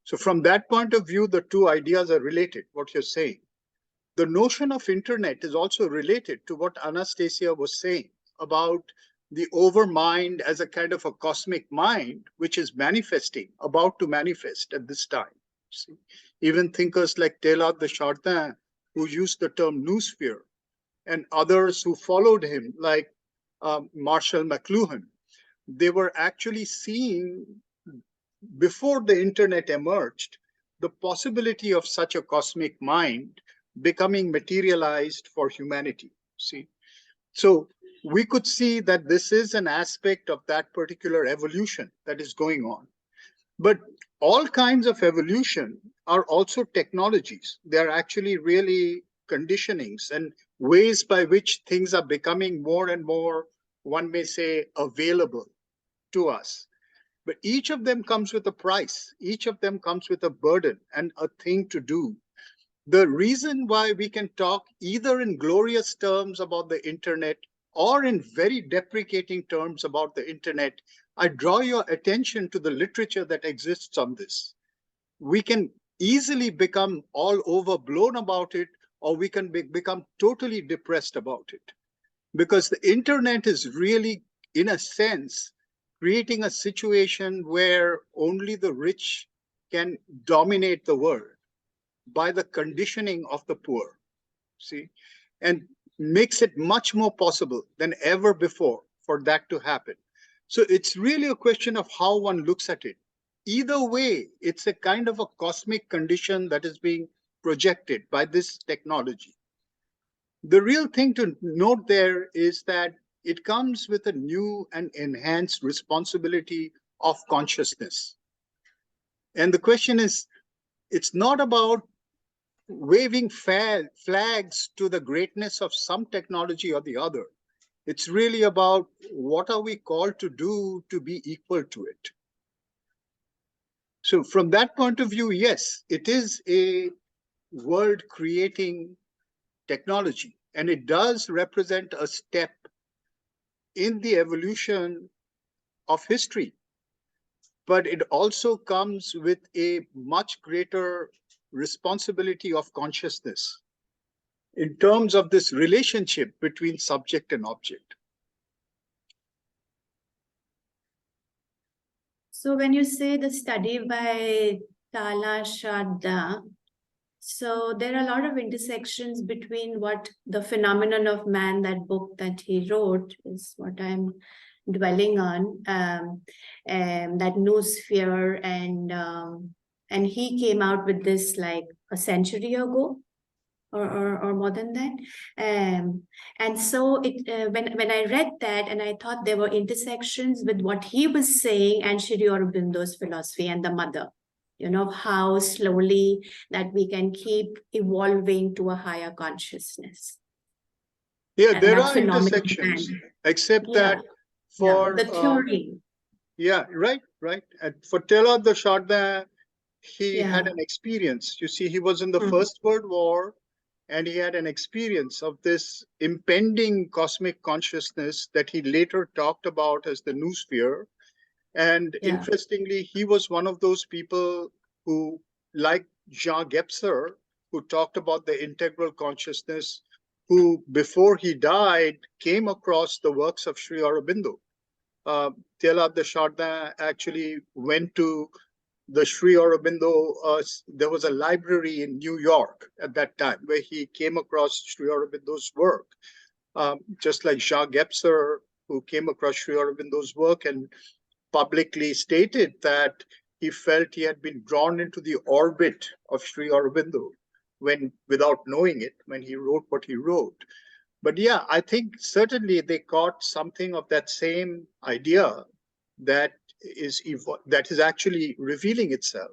so from that point of view, the two ideas are related, what you're saying. The notion of internet is also related to what Anastasia was saying about the overmind as a kind of a cosmic mind, which is manifesting, about to manifest at this time. See? Even thinkers like Teilhard de Chardin, who used the term noosphere, and others who followed him, like Marshall McLuhan, they were actually seeing, before the internet emerged, the possibility of such a cosmic mind becoming materialized for humanity. See? So we could see that this is an aspect of that particular evolution that is going on. But all kinds of evolution are also technologies. They're actually really conditionings and ways by which things are becoming more and more, one may say, available to us. But each of them comes with a price. Each of them comes with a burden and a thing to do. The reason why we can talk either in glorious terms about the internet or in very deprecating terms about the internet, I draw your attention to the literature that exists on this. We can easily become all overblown about it, or we can become totally depressed about it. Because the internet is really, in a sense, creating a situation where only the rich can dominate the world by the conditioning of the poor, see, and makes it much more possible than ever before for that to happen. So it's really a question of how one looks at it. Either way, it's a kind of a cosmic condition that is being projected by this technology. The real thing to note there is that it comes with a new and enhanced responsibility of consciousness. And the question is, it's not about waving flags to the greatness of some technology or the other. It's really about what are we called to do to be equal to it. So from that point of view, yes, it is a world creating technology, and it does represent a step in the evolution of history. But it also comes with a much greater responsibility of consciousness in terms of this relationship between subject and object. So when you say the study by Tala Shraddha, so there are a lot of intersections between what the phenomenon of man, that book that he wrote, is what I'm dwelling on, that noosphere, and he came out with this like a century ago, or more than that. And so when I read that, and I thought there were intersections with what he was saying and Shri Aurobindo's philosophy and the mother, you know, how slowly that we can keep evolving to a higher consciousness. Yeah, And there that are phenomenon, intersections, except yeah, that for the theory. yeah, right. And for Teilhard de Chardin, he had Yeah. an experience. You see, he was in the First World War, and he had an experience of this impending cosmic consciousness that he later talked about as the noosphere. And Yeah. interestingly, he was one of those people who, like Jean Gebser, who talked about the integral consciousness, who, before he died, came across the works of Sri Aurobindo. Teilhard de Chardin actually went to the Sri Aurobindo, there was a library in New York at that time where he came across Sri Aurobindo's work. Just like Jean Gebser, who came across Sri Aurobindo's work and publicly stated that he felt he had been drawn into the orbit of Sri Aurobindo when, without knowing it, when he wrote what he wrote. But yeah, I think certainly they caught something of that same idea that is actually revealing itself.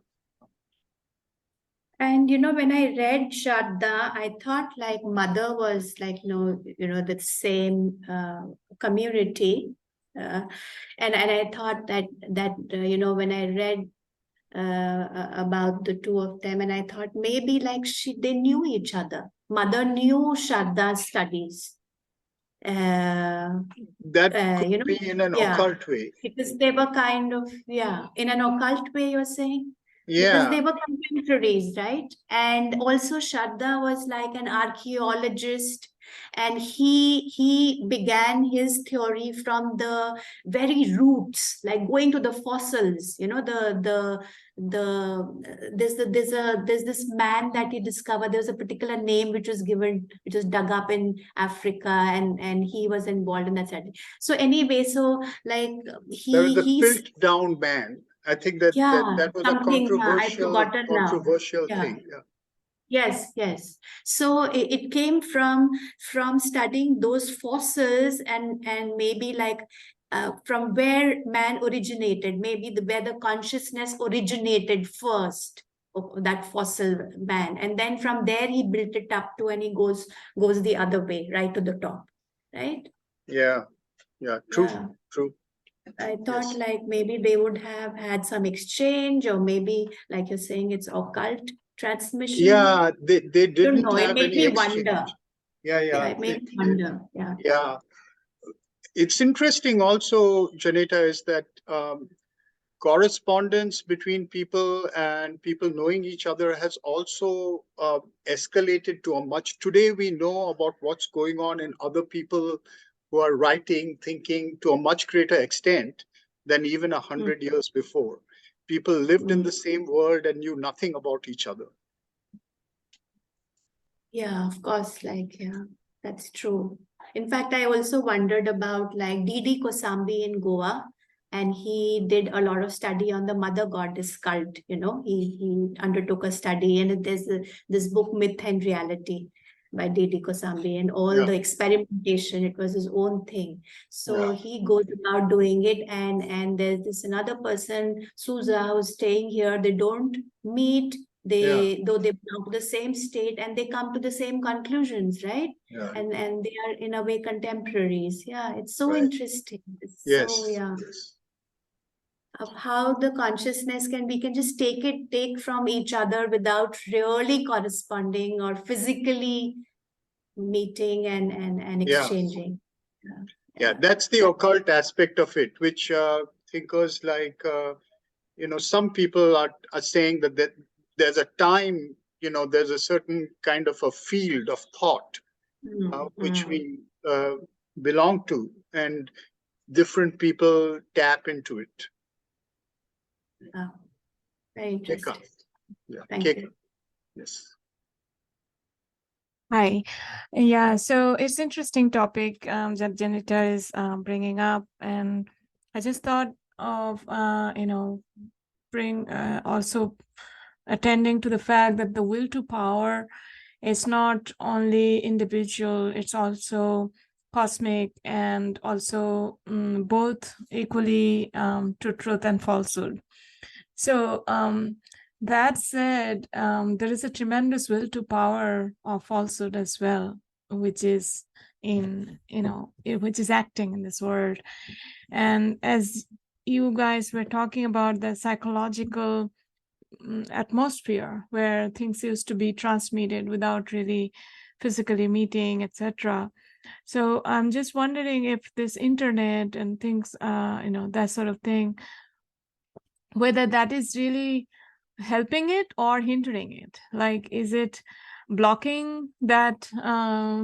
And you know, when I read Shraddha, I thought like mother was like, the same community, and I thought that when I read about the two of them, and I thought maybe like they knew each other. Mother knew Shraddha's studies. That could be in an occult way. Because they were kind of, in an occult way, you're saying? Yeah. Because they were contemporaries, right? And also Shraddha was like an archaeologist and he began his theory from the very roots, like going to the fossils. You know, there's this man that he discovered. There's a particular name which was given, which was dug up in Africa, and he was involved in that study. So anyway, so like There was the he's Piltdown ban. I think that yeah, that was a something I've forgotten now. controversial Yeah. thing. Yeah. Yes, yes. So it came from studying those fossils, and maybe like from where man originated, maybe where the consciousness originated first, that fossil man, and then from there he built it up to, and he goes the other way, right to the top, right? Yeah. Yeah. True. Yeah. True. I thought Yes. like maybe they would have had some exchange, or maybe like you're saying, it's occult transmission. Yeah. They Don't didn't know. It have made any me exchange. wonder. Yeah. Yeah, Yeah. it made me wonder. Yeah. Yeah. It's interesting also, Janita, is that correspondence between people and people knowing each other has also escalated to a much. Today we know about what's going on in other people who are writing, thinking to a much greater extent than even 100 years before. People lived in the same world and knew nothing about each other. Yeah, of course. Like, yeah, that's true. In fact, I also wondered about like D.D. Kosambi in Goa, and he did a lot of study on the mother goddess cult. You know, he undertook a study, and there's this book, Myth and Reality, by D.D. Kosambi, and all Yeah. the experimentation. It was his own thing. So Yeah. he goes about doing it, and there's this another person, Souza, who's staying here. They don't meet. Though they belong to the same state, and they come to the same conclusions, right? Yeah. And they are in a way contemporaries. Yeah, it's so Right. interesting. It's Yes. so, yeah, Yes. of how the consciousness we can just take from each other without really corresponding or physically meeting and Yeah. exchanging. Yeah. That's the occult aspect of it, which thinkers like some people are saying that there's a time, there's a certain kind of a field of thought which we belong to, and different people tap into it. Very interesting. Yeah. Thank Keka. you. Yes. Hi. Yeah, so it's interesting topic that Janita is bringing up, and I just thought of bring also attending to the fact that the will to power is not only individual, it's also cosmic, and also both equally to truth and falsehood. So that said, there is a tremendous will to power of falsehood as well, which is which is acting in this world. And as you guys were talking about the psychological atmosphere where things used to be transmitted without really physically meeting, etc. So I'm just wondering if this internet and things, that sort of thing, whether that is really helping it or hindering it. Like, is it blocking that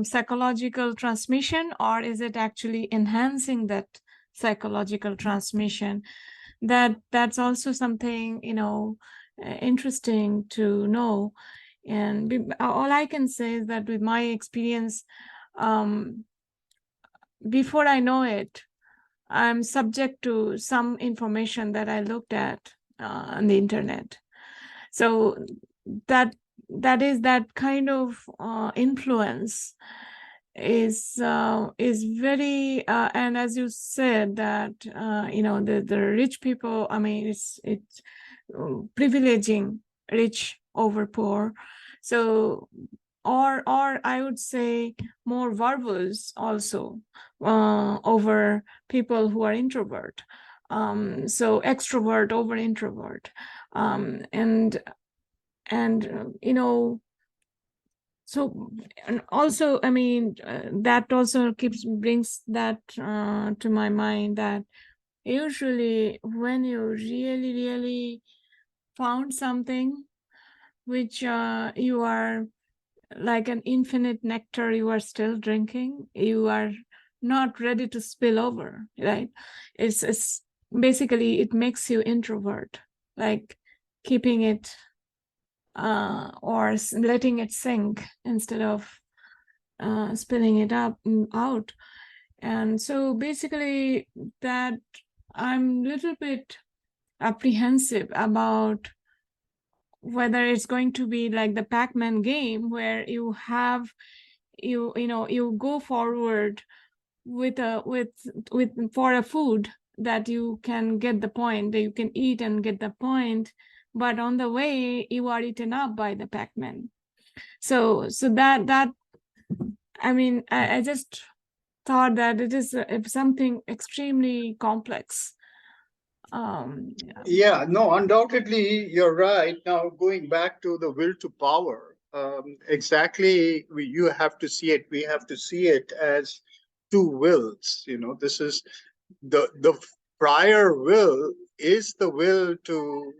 psychological transmission, or is it actually enhancing that psychological transmission? That's also something interesting to know. And all I can say is that with my experience, before I know it, I'm subject to some information that I looked at on the internet. So that is that kind of influence is very and as you said that the rich people, I mean, it's privileging rich over poor. So or I would say more verbose also over people who are introvert. So extrovert over introvert. And so, and also, I mean, that also brings that to my mind, that usually when you really, really found something which you are like an infinite nectar you are still drinking. You are not ready to spill over, right? It's basically, it makes you introvert, like keeping it or letting it sink instead of spilling it out. And so basically that I'm a little bit apprehensive about whether it's going to be like the Pac-Man game where you have you go forward with for a food that you can get the point, that you can eat and get the point, but on the way you are eaten up by the Pac-Man. So that I mean, I just thought that it is something extremely complex. Yeah, no, undoubtedly, you're right. Now, going back to the will to power, exactly, you have to see it. We have to see it as two wills. This is the prior will is the will to,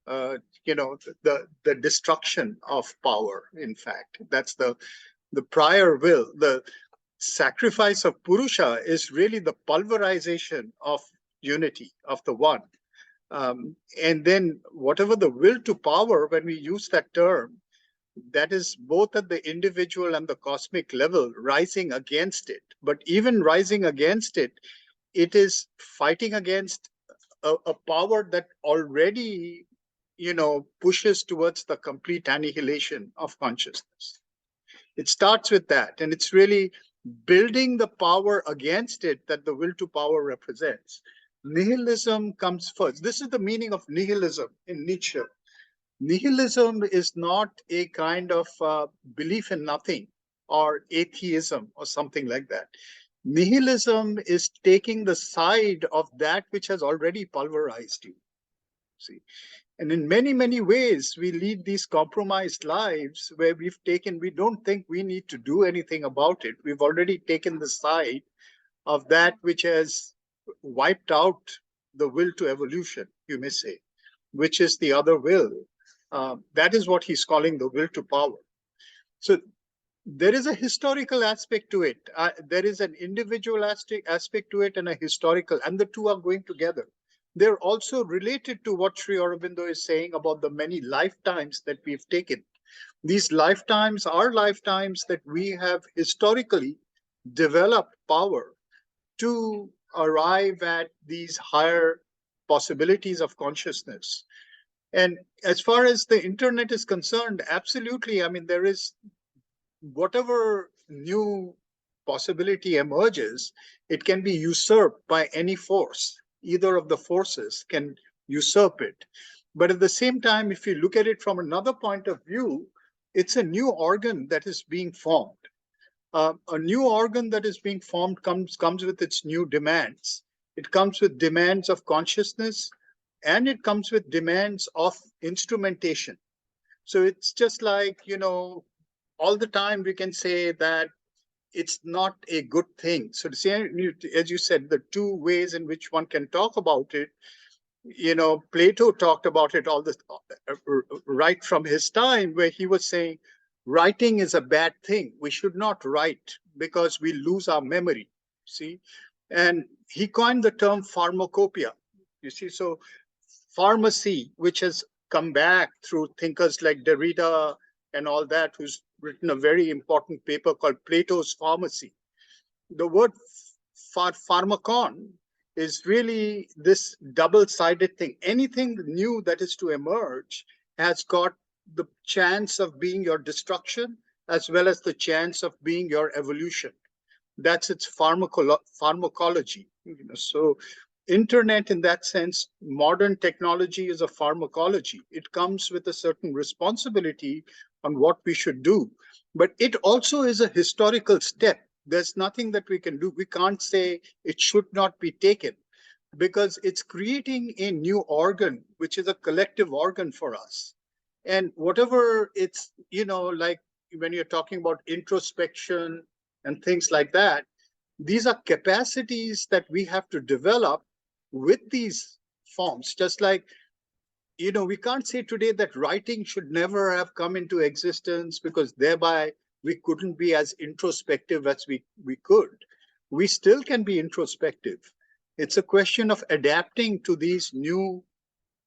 the destruction of power. In fact, that's the prior will. The sacrifice of Purusha is really the pulverization of unity of the one. And then whatever the will to power, when we use that term, that is both at the individual and the cosmic level, rising against it. But even rising against it, it is fighting against a power that already, pushes towards the complete annihilation of consciousness. It starts with that, and it's really building the power against it that the will to power represents. Nihilism comes first. This is the meaning of nihilism in Nietzsche. Nihilism is not a kind of belief in nothing or atheism or something like that. Nihilism is taking the side of that which has already pulverized you. See, and in many, many ways, we lead these compromised lives where we don't think we need to do anything about it. We've already taken the side of that which has wiped out the will to evolution, you may say, which is the other will. That is what he's calling the will to power. So there is a historical aspect to it. There is an individual aspect to it and a historical, and the two are going together. They're also related to what Sri Aurobindo is saying about the many lifetimes that we've taken. These lifetimes are lifetimes that we have historically developed power to arrive at these higher possibilities of consciousness. And as far as the internet is concerned, absolutely. I mean, there is whatever new possibility emerges, it can be usurped by any force. Either of the forces can usurp it. But at the same time, if you look at it from another point of view, it's a new organ that is being formed. A new organ that is being formed comes with its new demands. It comes with demands of consciousness, and it comes with demands of instrumentation. So it's just like, all the time we can say that it's not a good thing. So to say, as you said, the two ways in which one can talk about it, Plato talked about it right from his time, where he was saying, writing is a bad thing. We should not write because we lose our memory, see? And he coined the term pharmacopoeia, you see? So pharmacy, which has come back through thinkers like Derrida and all that, who's written a very important paper called Plato's Pharmacy. The word pharmakon is really this double-sided thing. Anything new that is to emerge has got the chance of being your destruction as well as the chance of being your evolution. That's its pharmacology. So internet, in that sense, modern technology is a pharmacology. It comes with a certain responsibility on what we should do, but it also is a historical step. There's nothing that we can do. We can't say it should not be taken, because it's creating a new organ, which is a collective organ for us. And whatever it's, like when you're talking about introspection and things like that, these are capacities that we have to develop with these forms. Just like, we can't say today that writing should never have come into existence because thereby we couldn't be as introspective as we could. We still can be introspective. It's a question of adapting to these new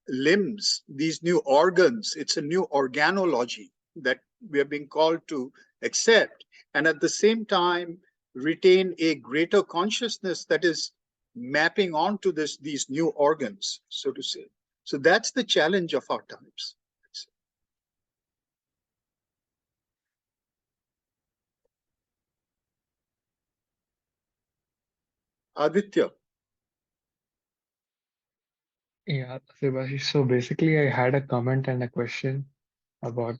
limbs, these new organs. It's a new organology that we are being called to accept, and at the same time retain a greater consciousness that is mapping onto these new organs, so to say. So that's the challenge of our times. Aditya. Yeah, Subhashi. So basically, I had a comment and a question about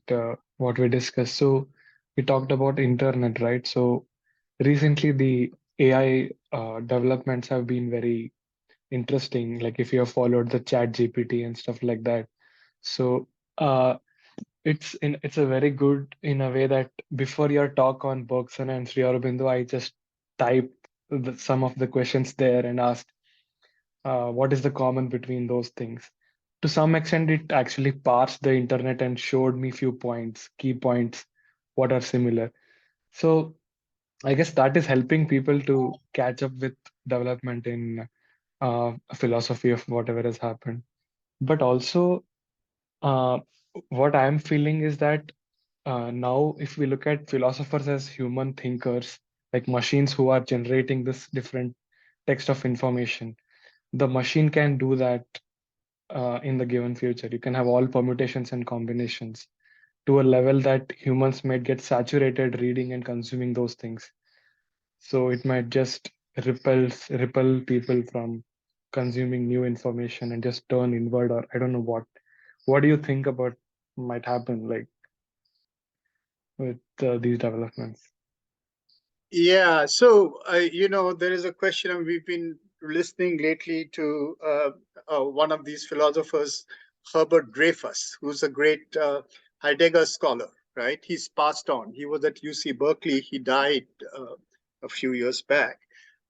what we discussed. So we talked about internet, right? So recently, the AI developments have been very interesting. Like if you have followed the Chat GPT and stuff like that. So uh, it's a very good in a way that before your talk on Bergson and Sri Aurobindo, I just typed some of the questions there and asked what is the common between those things. To some extent, it actually parsed the internet and showed me few points, key points, what are similar. So I guess that is helping people to catch up with development in philosophy of whatever has happened. But also, uh, what I'm feeling is that now, if we look at philosophers as human thinkers, like machines who are generating this different text of information, the machine can do that in the given future. You can have all permutations and combinations to a level that humans might get saturated reading and consuming those things. So it might just repel people from consuming new information and just turn inward, or I don't know what. What do you think about might happen like with these developments? Yeah, so there is a question, and we've been listening lately to one of these philosophers, Herbert Dreyfus, who's a great Heidegger scholar, right? He's passed on. He was at UC Berkeley. He died a few years back.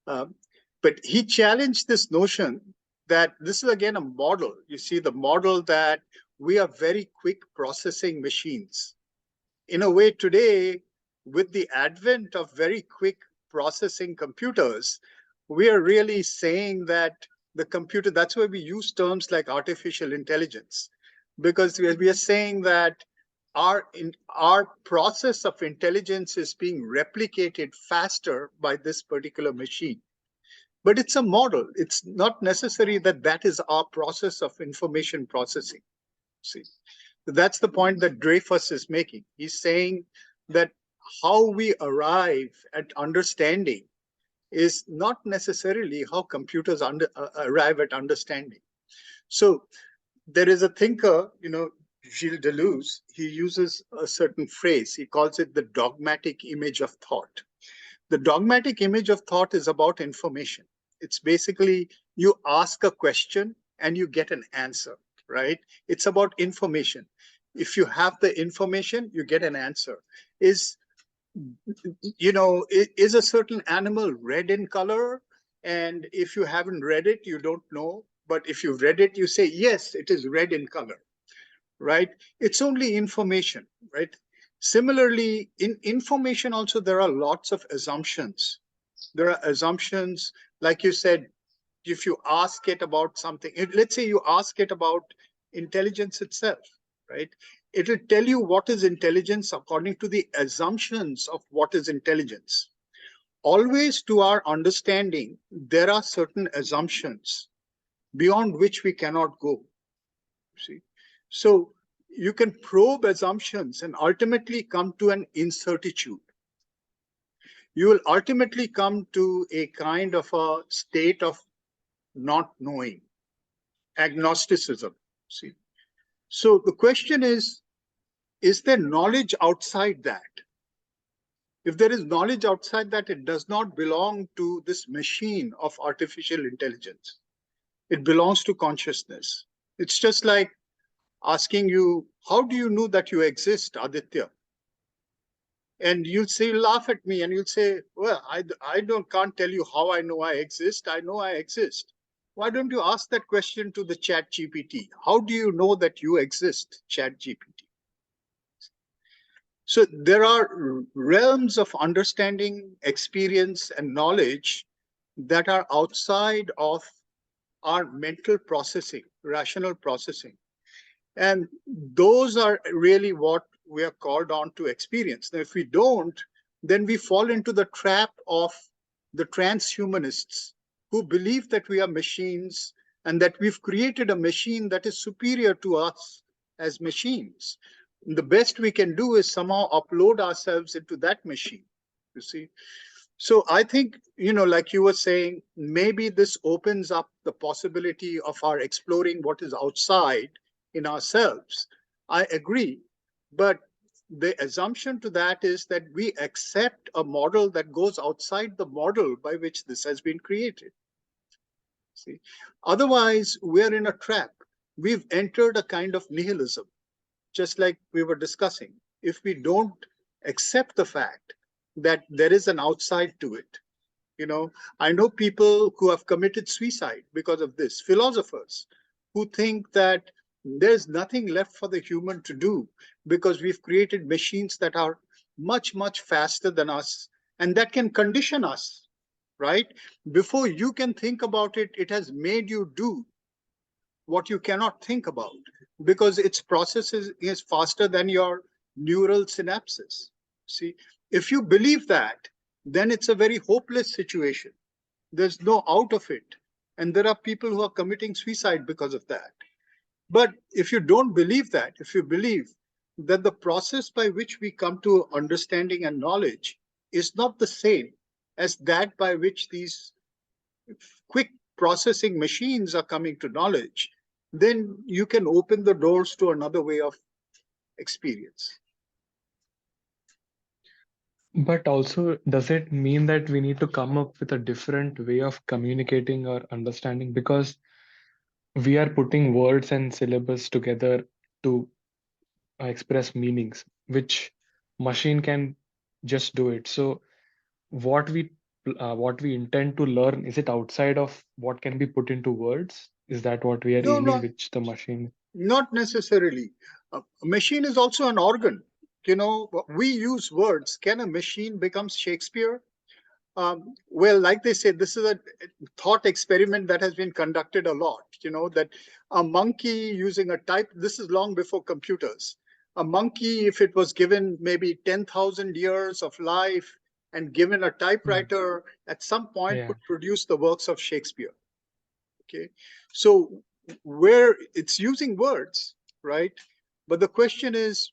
Um, but he challenged this notion that this is again a model. You see, the model that we are very quick processing machines. In a way, today, with the advent of very quick processing computers, we are really saying that the computer, that's why we use terms like artificial intelligence, because we are saying that our process of intelligence is being replicated faster by this particular machine. But it's a model. It's not necessary that that is our process of information processing. See, that's the point that Dreyfus is making. He's saying that how we arrive at understanding is not necessarily how computers arrive at understanding. So there is a thinker, Gilles Deleuze, he uses a certain phrase. He calls it the dogmatic image of thought. The dogmatic image of thought is about information. It's basically you ask a question and you get an answer, right? It's about information. If you have the information, you get an answer. Is a certain animal red in color? And if you haven't read it, you don't know. But if you've read it, you say, yes, it is red in color, right? It's only information, right? Similarly, in information also, there are lots of assumptions. There are assumptions, like you said, if you ask it about something, let's say you ask it about intelligence itself, right? It'll tell you what is intelligence according to the assumptions of what is intelligence. Always, to our understanding, there are certain assumptions beyond which we cannot go. See? So you can probe assumptions and ultimately come to an incertitude. You will ultimately come to a kind of a state of not knowing, agnosticism. See? So the question is there knowledge outside that? If there is knowledge outside that, it does not belong to this machine of artificial intelligence. It belongs to consciousness. It's just like asking you, how do you know that you exist, Aditya? And you'll say, laugh at me, and you'll say, well, I can't tell you how I know I exist. I know I exist. Why don't you ask that question to the Chat GPT? How do you know that you exist, Chat GPT? So there are realms of understanding, experience, and knowledge that are outside of our mental processing, rational processing. And those are really what we are called on to experience. Now, if we don't, then we fall into the trap of the transhumanists who believe that we are machines and that we've created a machine that is superior to us as machines. The best we can do is somehow upload ourselves into that machine, you see. So I think, like you were saying, maybe this opens up the possibility of our exploring what is outside in ourselves. I agree. But the assumption to that is that we accept a model that goes outside the model by which this has been created. See, otherwise, we're in a trap. We've entered a kind of nihilism, just like we were discussing. If we don't accept the fact that there is an outside to it, I know people who have committed suicide because of this, philosophers who think that there's nothing left for the human to do because we've created machines that are much, much faster than us and that can condition us, right? Before you can think about it, it has made you do what you cannot think about because its process is faster than your neural synapses. See, if you believe that, then it's a very hopeless situation. There's no out of it. And there are people who are committing suicide because of that. But if you don't believe that, if you believe that the process by which we come to understanding and knowledge is not the same as that by which these quick processing machines are coming to knowledge, then you can open the doors to another way of experience. But also, does it mean that we need to come up with a different way of communicating or understanding? Because we are putting words and syllables together to express meanings, which machine can just do it. So what we intend to learn, is it outside of what can be put into words? Is that what we are No, aiming, no, which the machine? not necessarily. A machine is also an organ. We use words. Can a machine become Shakespeare? Well, like they say, this is a thought experiment that has been conducted a lot, that a monkey using a type, this is long before computers. A monkey, if it was given maybe 10,000 years of life and given a typewriter, at some point Yeah. could produce the works of Shakespeare. Okay. So where it's using words, right? But the question is,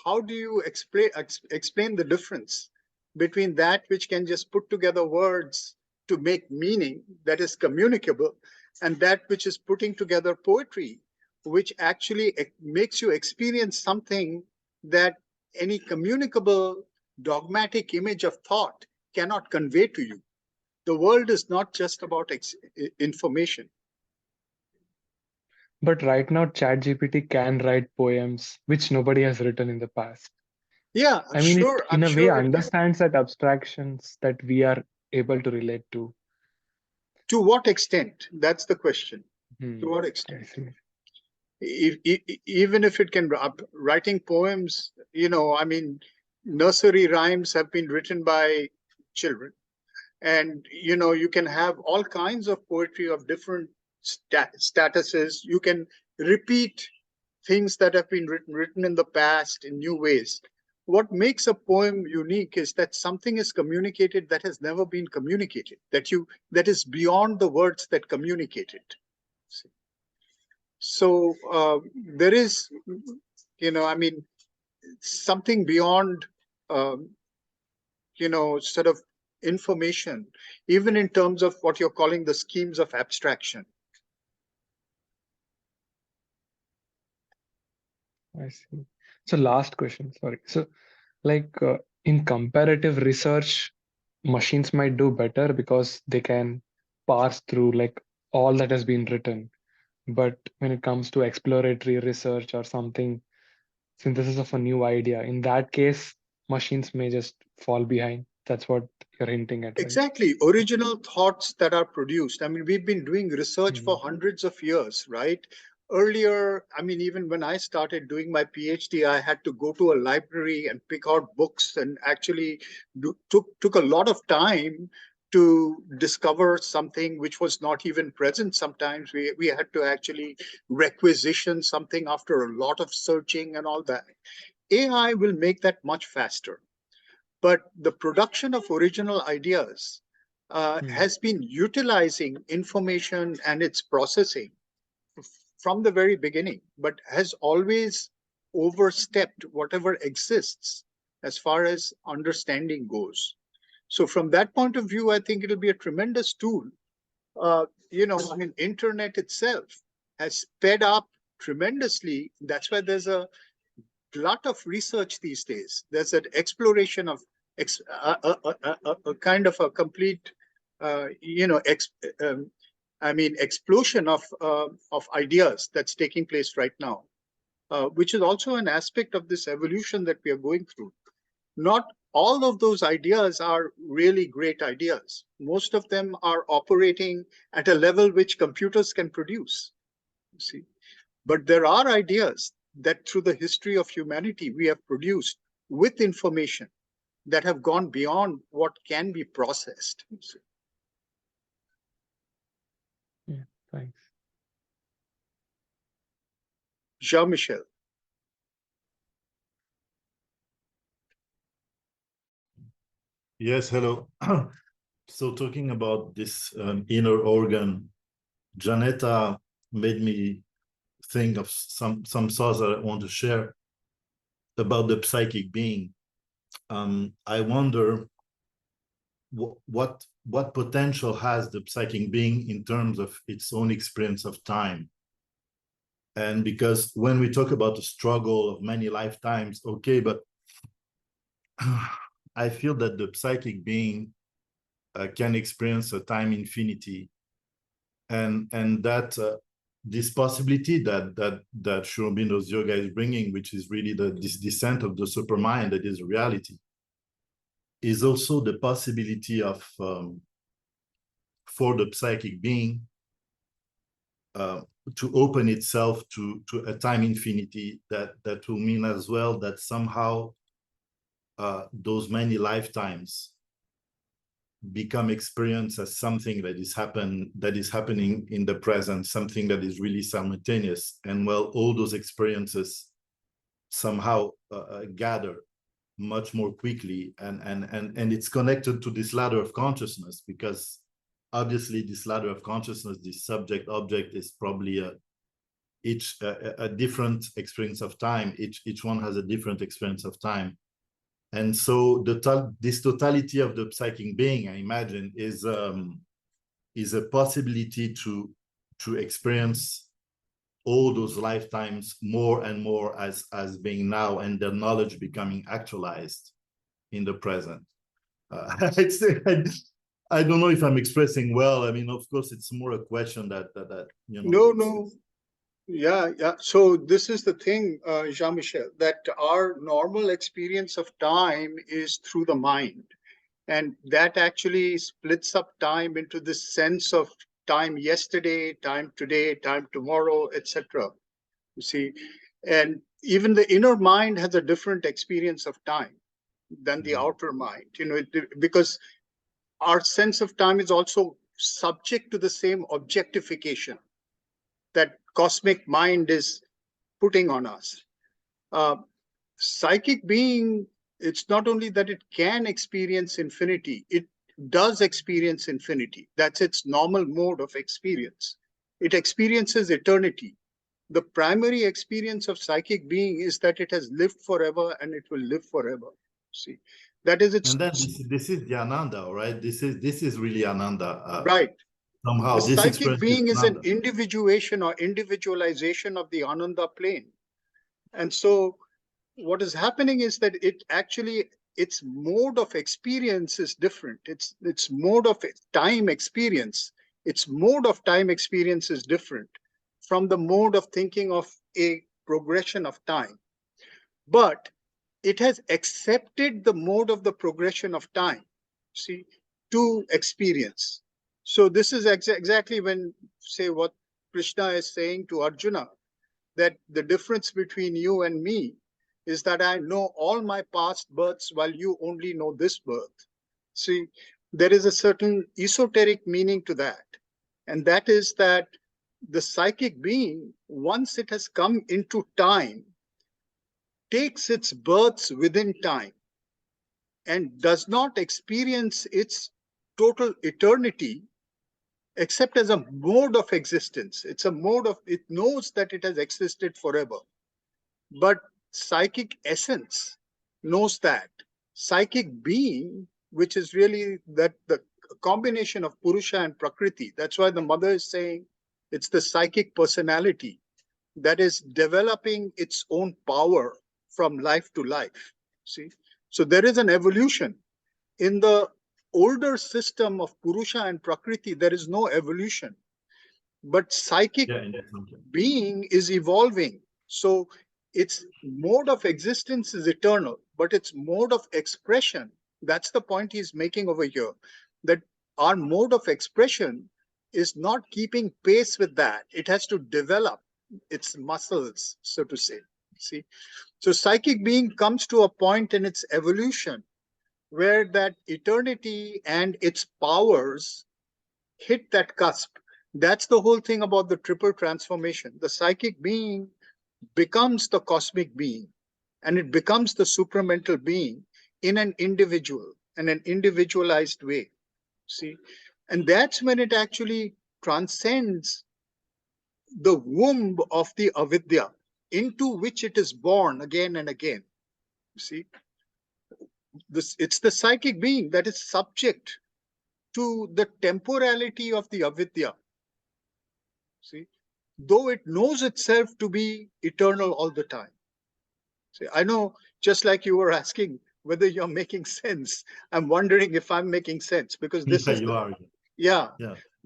how do you explain the difference between that which can just put together words to make meaning that is communicable and that which is putting together poetry, which actually makes you experience something that any communicable dogmatic image of thought cannot convey to you. The world is not just about information. But right now, ChatGPT can write poems which nobody has written in the past. Yeah, I mean, it I'm in a way sure it can. understands that abstractions that we are able to relate to. To what extent? That's the question. To what I extent? see. Even if it can writing poems, I mean, nursery rhymes have been written by children, and you can have all kinds of poetry of different statuses. You can repeat things that have been written in the past in new ways. What makes a poem unique is that something is communicated that has never been communicated, that is beyond the words that communicate it. So there is, I mean, something beyond, um, sort of information, even in terms of what you're calling the schemes of abstraction. I see. So last question, sorry. So like in comparative research, machines might do better because they can parse through like all that has been written. But when it comes to exploratory research or something, synthesis of a new idea, in that case, machines may just fall behind. That's what you're hinting at, right? Exactly. Original thoughts that are produced. I mean, we've been doing research for Mhm. hundreds of years, right? earlier, I mean, even when I started doing my PhD, I had to go to a library and pick out books, and actually took a lot of time to discover something which was not even present. Sometimes we had to actually requisition something after a lot of searching and all that. AI will make that much faster. But the production of original ideas has been utilizing information and its processing from the very beginning, but has always overstepped whatever exists as far as understanding goes. So from that point of view, I think it'll be a tremendous tool. I mean, internet itself has sped up tremendously. That's why there's a lot of research these days. There's an exploration of a kind of a complete, explosion of ideas that's taking place right now, which is also an aspect of this evolution that we are going through. Not all of those ideas are really great ideas. Most of them are operating at a level which computers can produce. You see, but there are ideas that through the history of humanity we have produced with information that have gone beyond what can be processed. Yeah, thanks. Jean-Michel. Yes, hello. So talking about this inner organ, Janetta made me think of some thoughts that I want to share about the psychic being. I wonder what potential has the psychic being in terms of its own experience of time. And because when we talk about the struggle of many lifetimes, okay, but I feel that the psychic being can experience a time infinity, and that this possibility that Sri Aurobindo's yoga is bringing, which is really this descent of the supermind that is reality, is also the possibility of for the psychic being to open itself to a time infinity that will mean as well that somehow those many lifetimes become experienced as something that is happening in the present, something that is really simultaneous. And well, all those experiences somehow gather much more quickly, and it's connected to this ladder of consciousness, because obviously this ladder of consciousness, this subject object, is probably a different experience of time. Each one has a different experience of time. And so this totality of the psychic being, I imagine, is a possibility to experience all those lifetimes more and more as being now, and their knowledge becoming actualized in the present. I don't know if I'm expressing well. I mean, of course, it's more a question that No. Yeah. So this is the thing, Jean-Michel, that our normal experience of time is through the mind. And that actually splits up time into this sense of time yesterday, time today, time tomorrow, etc. You see, and even the inner mind has a different experience of time than the outer mind, because our sense of time is also subject to the same objectification that cosmic mind is putting on us. Psychic being, it's not only that it can experience infinity, it does experience infinity. That's its normal mode of experience. It experiences eternity. The primary experience of psychic being is that it has lived forever and it will live forever. See, that is its. And then this is the Ananda, right? This is really Ananda. Right. Somehow, The this psychic experience being is an Ananda. individuation or individualization of the Ananda plane. And so what is happening is that its mode of experience is different. Its mode of time experience, its mode of time experience is different from the mode of thinking of a progression of time. But it has accepted the mode of the progression of time, see, to experience. So this is exactly when, say, what Krishna is saying to Arjuna, that the difference between you and me is that I know all my past births while you only know this birth. See, there is a certain esoteric meaning to that. And that is that the psychic being, once it has come into time, takes its births within time and does not experience its total eternity except as a mode of existence. It's a mode of, it knows that it has existed forever. But psychic essence knows that. Psychic being, which is really that the combination of Purusha and Prakriti. That's why the mother is saying it's the psychic personality that is developing its own power from life to life. See? So there is an evolution. In the older system of Purusha and Prakriti, there is no evolution. But psychic being is evolving. So its mode of existence is eternal, but its mode of expression, that's the point he's making over here, that our mode of expression is not keeping pace with that. It has to develop its muscles, so to say. See? So psychic being comes to a point in its evolution where that eternity and its powers hit that cusp. That's the whole thing about the triple transformation. The psychic being becomes the cosmic being, and it becomes the supramental being in an individual, in an individualized way. See? And that's when it actually transcends the womb of the avidya into which it is born again and again. See? It's the psychic being that is subject to the temporality of the avidya. See, though it knows itself to be eternal all the time. See, I know, just like you were asking whether you're making sense, I'm wondering if I'm making sense, because this is you are. Yeah.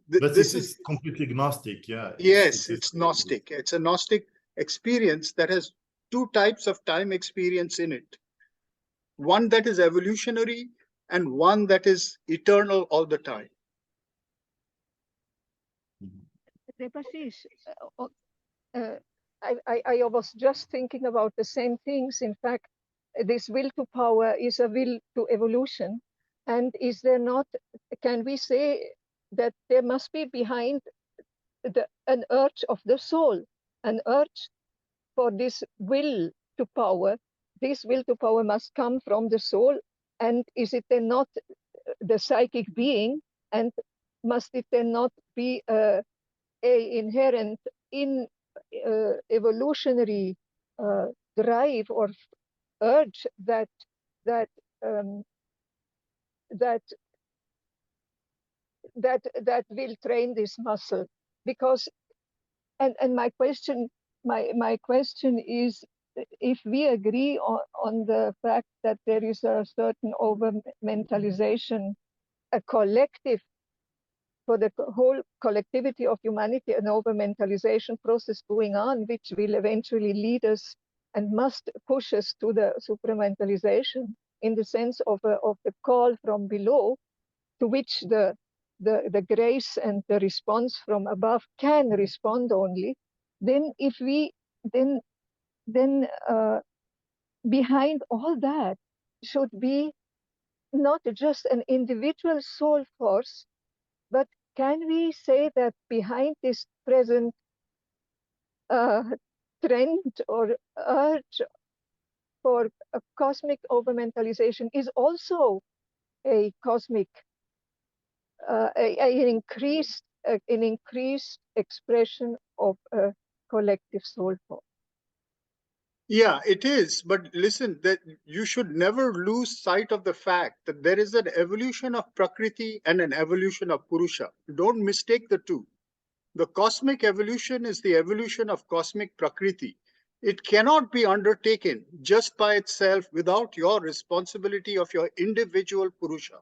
But This is completely gnostic. Yeah. Yes, it's gnostic. It's a gnostic experience that has two types of time experience in it. One that is evolutionary and one that is eternal all the time. Debashish, I was just thinking about the same things. In fact, this will to power is a will to evolution. And is there not, can we say that there must be behind an urge of the soul, an urge for this will to power? This will to power must come from the soul. And is it then not the psychic being? And must it then not be a inherent in evolutionary drive or urge that that um, that that will train this muscle? Because and my question is, if we agree on the fact that there is a certain over mentalization, a collective, for the whole collectivity of humanity, an over-mentalization process going on, which will eventually lead us and must push us to the supramentalization, in the sense of the call from below, to which the grace and the response from above can respond only. Then if we then behind all that should be not just an individual soul force, but can we say that behind this present trend or urge for a cosmic over-mentalization is also a cosmic, an increased expression of a collective soul force? Yeah, it is. But listen, that you should never lose sight of the fact that there is an evolution of Prakriti and an evolution of Purusha. Don't mistake the two. The cosmic evolution is the evolution of cosmic Prakriti. It cannot be undertaken just by itself without your responsibility of your individual Purusha.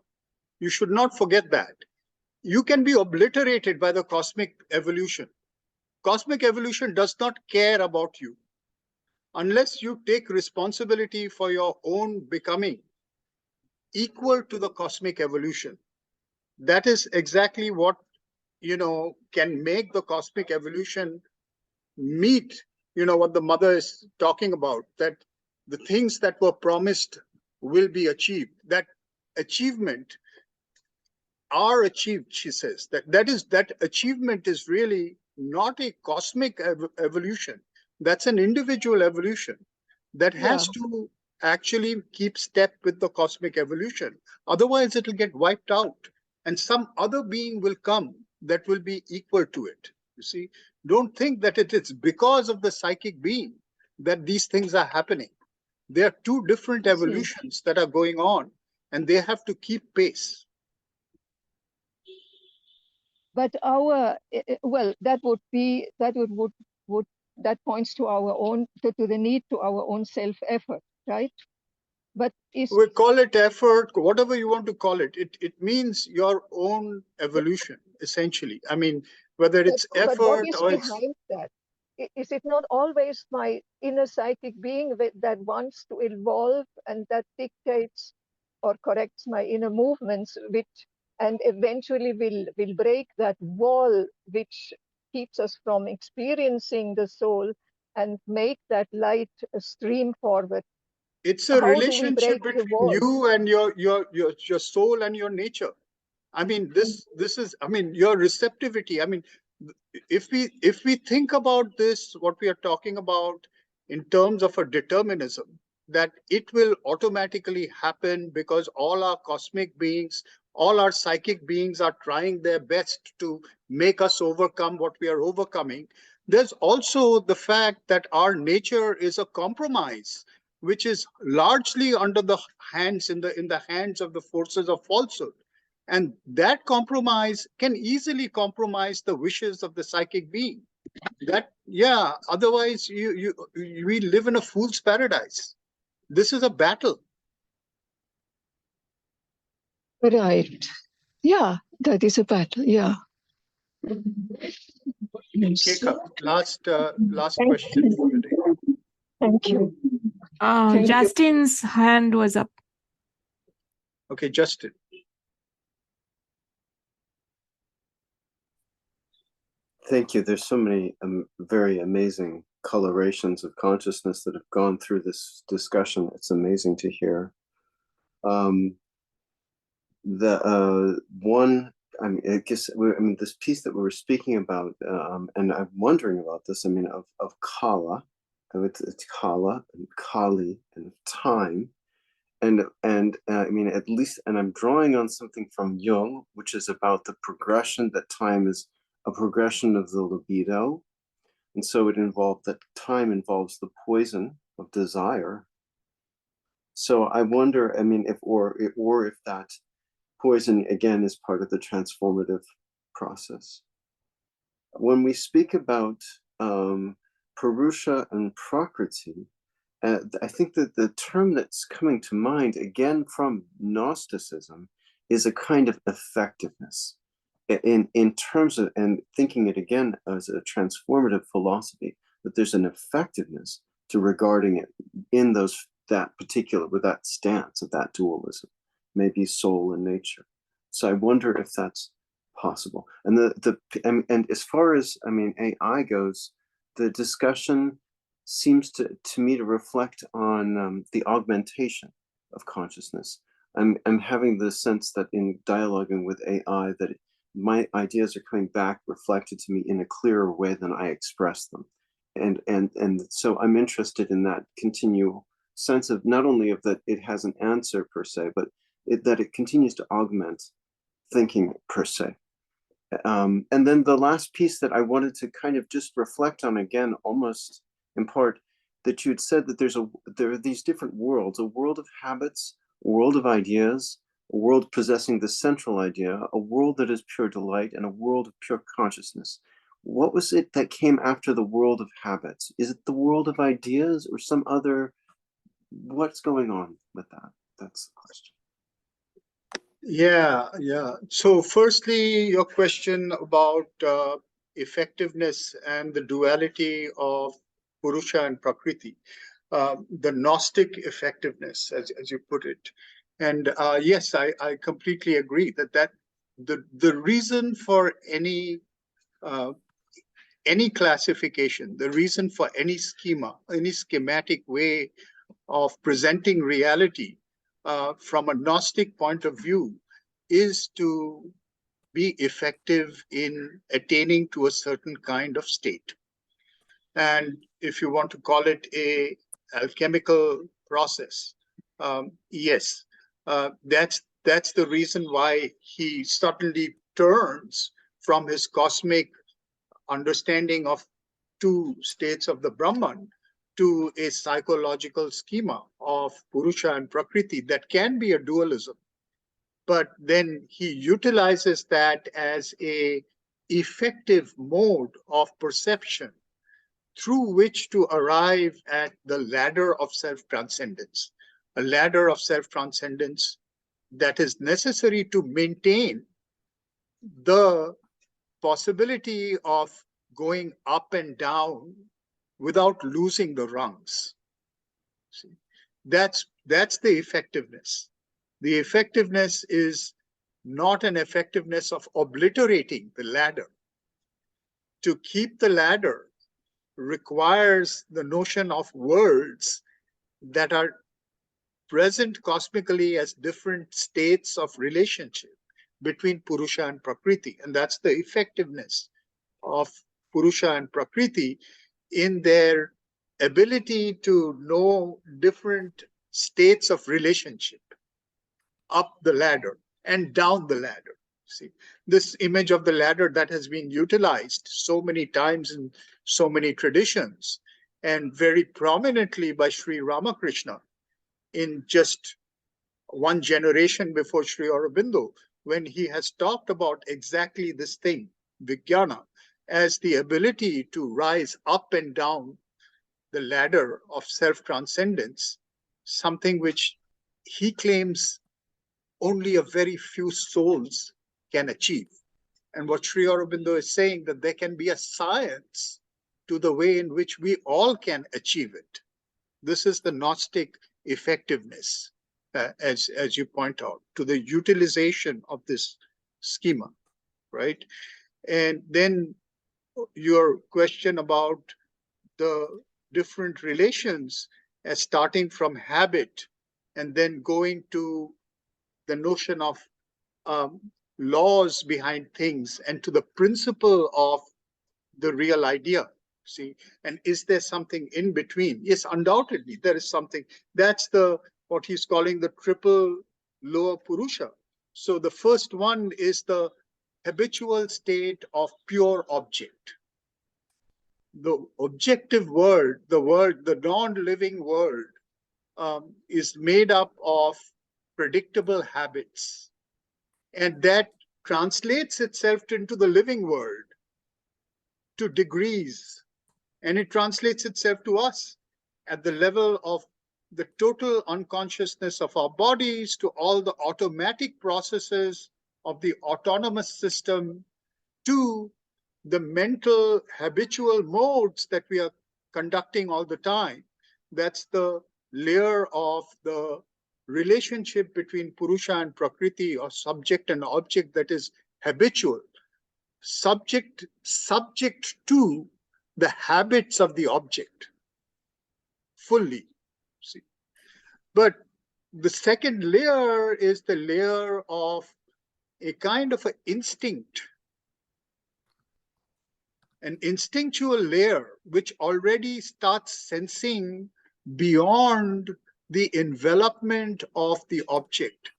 You should not forget that. You can be obliterated by the cosmic evolution. Cosmic evolution does not care about you. Unless you take responsibility for your own becoming equal to the cosmic evolution. That is exactly what, can make the cosmic evolution meet, what the mother is talking about, that the things that were promised will be achieved. That achievement are achieved, she says. That achievement is really not a cosmic evolution. That's an individual evolution that has to actually keep step with the cosmic evolution. Otherwise, it'll get wiped out, and some other being will come that will be equal to it. You see, don't think that it is because of the psychic being that these things are happening. There are two different evolutions that are going on, and they have to keep pace. But that points to our own, to the need to our own self-effort, right? But we call it effort, whatever you want to call it. It means your own evolution, essentially. I mean, whether it's effort but what is or behind that? Is it not always my inner psychic being that wants to evolve and that dictates or corrects my inner movements, and eventually will break that wall which keeps us from experiencing the soul and make that light stream forward? It's a How do we break relationship between the wall? you and your soul and your nature. I mean, this is, I mean, your receptivity. I mean, if we think about this, what we are talking about in terms of a determinism, that it will automatically happen because all our cosmic beings, all our psychic beings are trying their best to make us overcome what we are overcoming. There's also the fact that our nature is a compromise, which is largely under the hands, in the hands of the forces of falsehood. And that compromise can easily compromise the wishes of the psychic being. Otherwise we live in a fool's paradise. This is a battle. Right. Yeah, that is a battle. Yeah. Keka, last question for the day. Thank you. Thank Justin's hand was up. Okay, Justin. Thank you. There's so many very amazing colorations of consciousness that have gone through this discussion. It's amazing to hear. This piece that we were speaking about, and I'm wondering about this. I mean, of Kala, it's Kala and Kali and time, and I mean, at least, and I'm drawing on something from Jung, which is about the progression, that time is a progression of the libido, and so time involves the poison of desire. So I wonder, I mean, if that poison again is part of the transformative process. When we speak about Purusha and Prakriti, I think that the term that's coming to mind again from Gnosticism is a kind of effectiveness in terms of, and thinking it again as a transformative philosophy, that there's an effectiveness to regarding it in that particular, with that stance of that dualism, maybe soul and nature. So I wonder if that's possible. And and as far as, I mean, AI goes, the discussion seems to me to reflect on the augmentation of consciousness. I'm having the sense that in dialoguing with AI, that my ideas are coming back reflected to me in a clearer way than I express them. And so I'm interested in that continual sense of not only of that it has an answer per se, but that it continues to augment thinking per se. And then the last piece that I wanted to kind of just reflect on again, almost in part, that you had said that there are these different worlds: a world of habits, a world of ideas, a world possessing the central idea, a world that is pure delight, and a world of pure consciousness. What was it that came after the world of habits? Is it the world of ideas or some other? What's going on with that? That's the question. Yeah. So firstly, your question about effectiveness and the duality of Purusha and Prakriti, the Gnostic effectiveness, as you put it. And yes, I completely agree that the reason for any any classification, the reason for any schema, any schematic way of presenting reality from a Gnostic point of view is to be effective in attaining to a certain kind of state. And if you want to call it a alchemical process, yes, that's the reason why he suddenly turns from his cosmic understanding of two states of the Brahman to a psychological schema of Purusha and Prakriti that can be a dualism. But then he utilizes that as a effective mode of perception through which to arrive at the ladder of self-transcendence, a ladder of self-transcendence that is necessary to maintain the possibility of going up and down without losing the rungs. See, that's the effectiveness. The effectiveness is not an effectiveness of obliterating the ladder. To keep the ladder requires the notion of worlds that are present cosmically as different states of relationship between Purusha and Prakriti. And that's the effectiveness of Purusha and Prakriti in their ability to know different states of relationship up the ladder and down the ladder. See, this image of the ladder that has been utilized so many times in so many traditions, and very prominently by Sri Ramakrishna in just one generation before Sri Aurobindo, when he has talked about exactly this thing, Vijnana, as the ability to rise up and down the ladder of self-transcendence, something which he claims only a very few souls can achieve. And what Sri Aurobindo is saying, that there can be a science to the way in which we all can achieve it. This is the Gnostic effectiveness, as you point out, to the utilization of this schema, right? And then your question about the different relations as starting from habit and then going to the notion of laws behind things and to the principle of the real idea. See, and is there something in between? Yes, undoubtedly there is something. That's what he's calling the triple lower Purusha. So the first one is the habitual state of pure object. The objective world, the non-living world, is made up of predictable habits. And that translates itself into the living world to degrees. And it translates itself to us at the level of the total unconsciousness of our bodies, to all the automatic processes of the autonomous system, to the mental habitual modes that we are conducting all the time. That's the layer of the relationship between Purusha and Prakriti, or subject and object, that is habitual, subject to the habits of the object fully. See, but the second layer is the layer of a kind of an instinct, an instinctual layer which already starts sensing beyond the envelopment of the object,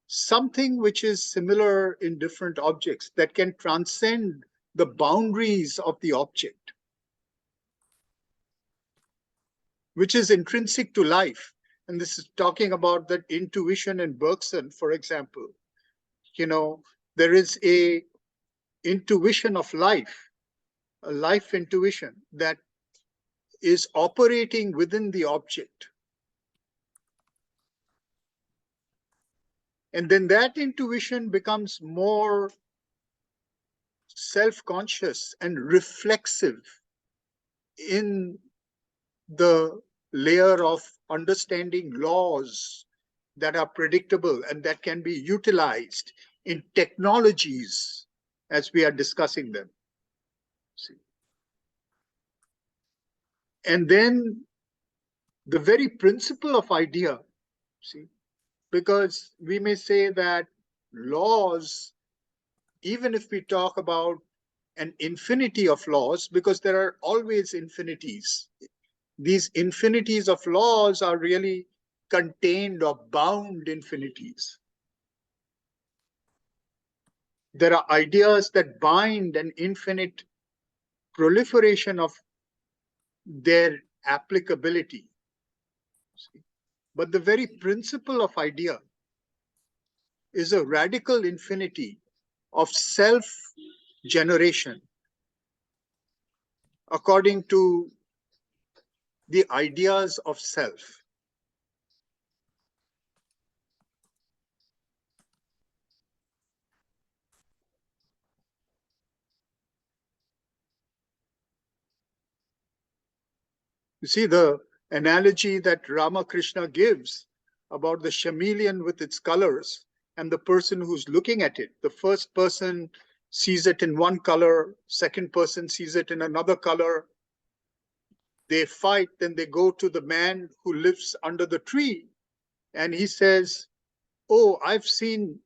something which is similar in different objects, that can transcend the boundaries of the object, which is intrinsic to life. And this is talking about that intuition in Bergson, for example. You know, there is a intuition of life, a life intuition that is operating within the object. And then that intuition becomes more self-conscious and reflexive in the layer of understanding laws that are predictable and that can be utilized in technologies as we are discussing them. See. And then the very principle of idea, see, because we may say that laws, even if we talk about an infinity of laws, because there are always infinities, these infinities of laws are really contained or bound infinities. There are ideas that bind an infinite proliferation of their applicability. But the very principle of idea is a radical infinity of self-generation according to the ideas of self. You see, the analogy that Ramakrishna gives about the chameleon with its colors and the person who's looking at it. The first person sees it in one color, second person sees it in another color. They fight, then they go to the man who lives under the tree, and he says, "Oh, I've seen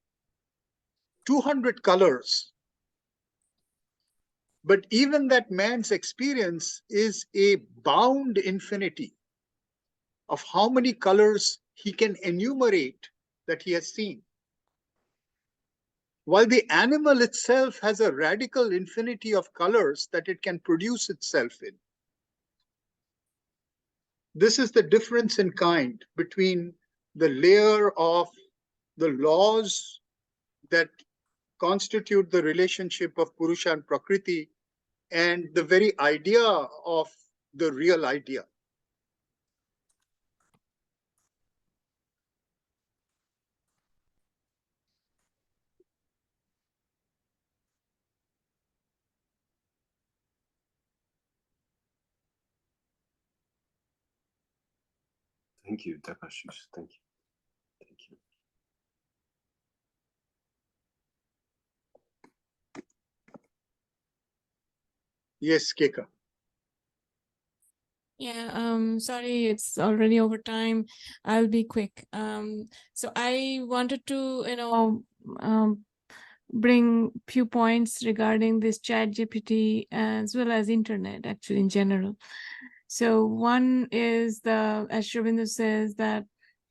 200 colors." But even that man's experience is a bound infinity of how many colors he can enumerate that he has seen. While the animal itself has a radical infinity of colors that it can produce itself in. This is the difference in kind between the layer of the laws that constitute the relationship of Purusha and Prakriti and the very idea of the real idea. Thank you, Debashish. Thank you. Thank you. Yes, Keka. Yeah, sorry, it's already over time. I'll be quick. So I wanted to, bring few points regarding this chat GPT as well as internet, actually, in general. So one is as Sri Aurobindo says, that,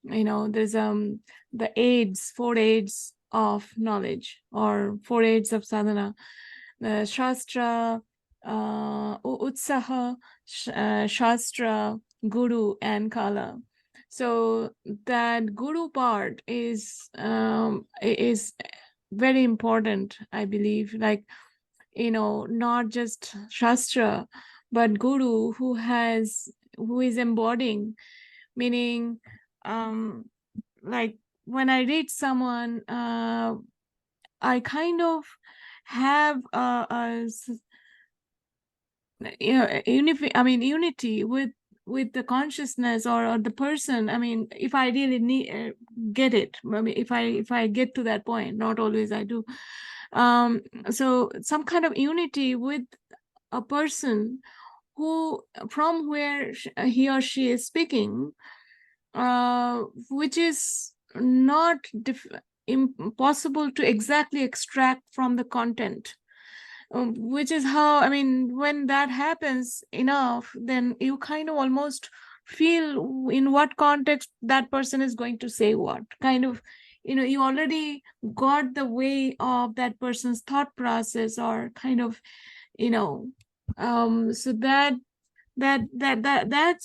there's the aids, 4 aids of knowledge, or 4 aids of sadhana. The Shastra, Utsaha, Shastra, Guru, and Kala. So that Guru part is very important, I believe. Like, not just Shastra, but Guru who is embodying, meaning, like when I read someone, I kind of have unity with the consciousness or the person. I mean, if I really need get it, I mean, if I get to that point, not always I do. So some kind of unity with a person who, from where he or she is speaking, which is not impossible to exactly extract from the content. Which is how, I mean, when that happens enough, then you kind of almost feel in what context that person is going to say what. Kind of, you already got the way of that person's thought process, or kind of, so that's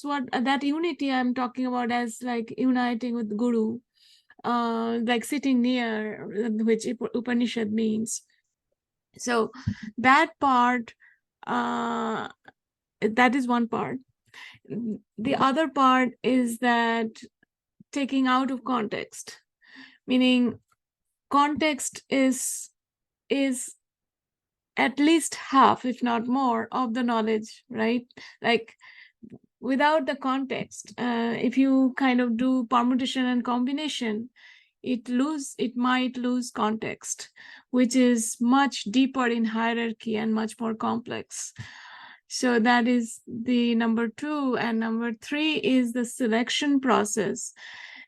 what that unity I'm talking about, as like uniting with Guru, like sitting near, which Upanishad means. So that part, that is one part. The other part is that taking out of context, meaning context is at least half, if not more, of the knowledge, right? Like without the context, if you kind of do permutation and combination, it might lose context, which is much deeper in hierarchy and much more complex. So that is the number 2. And number 3 is the selection process.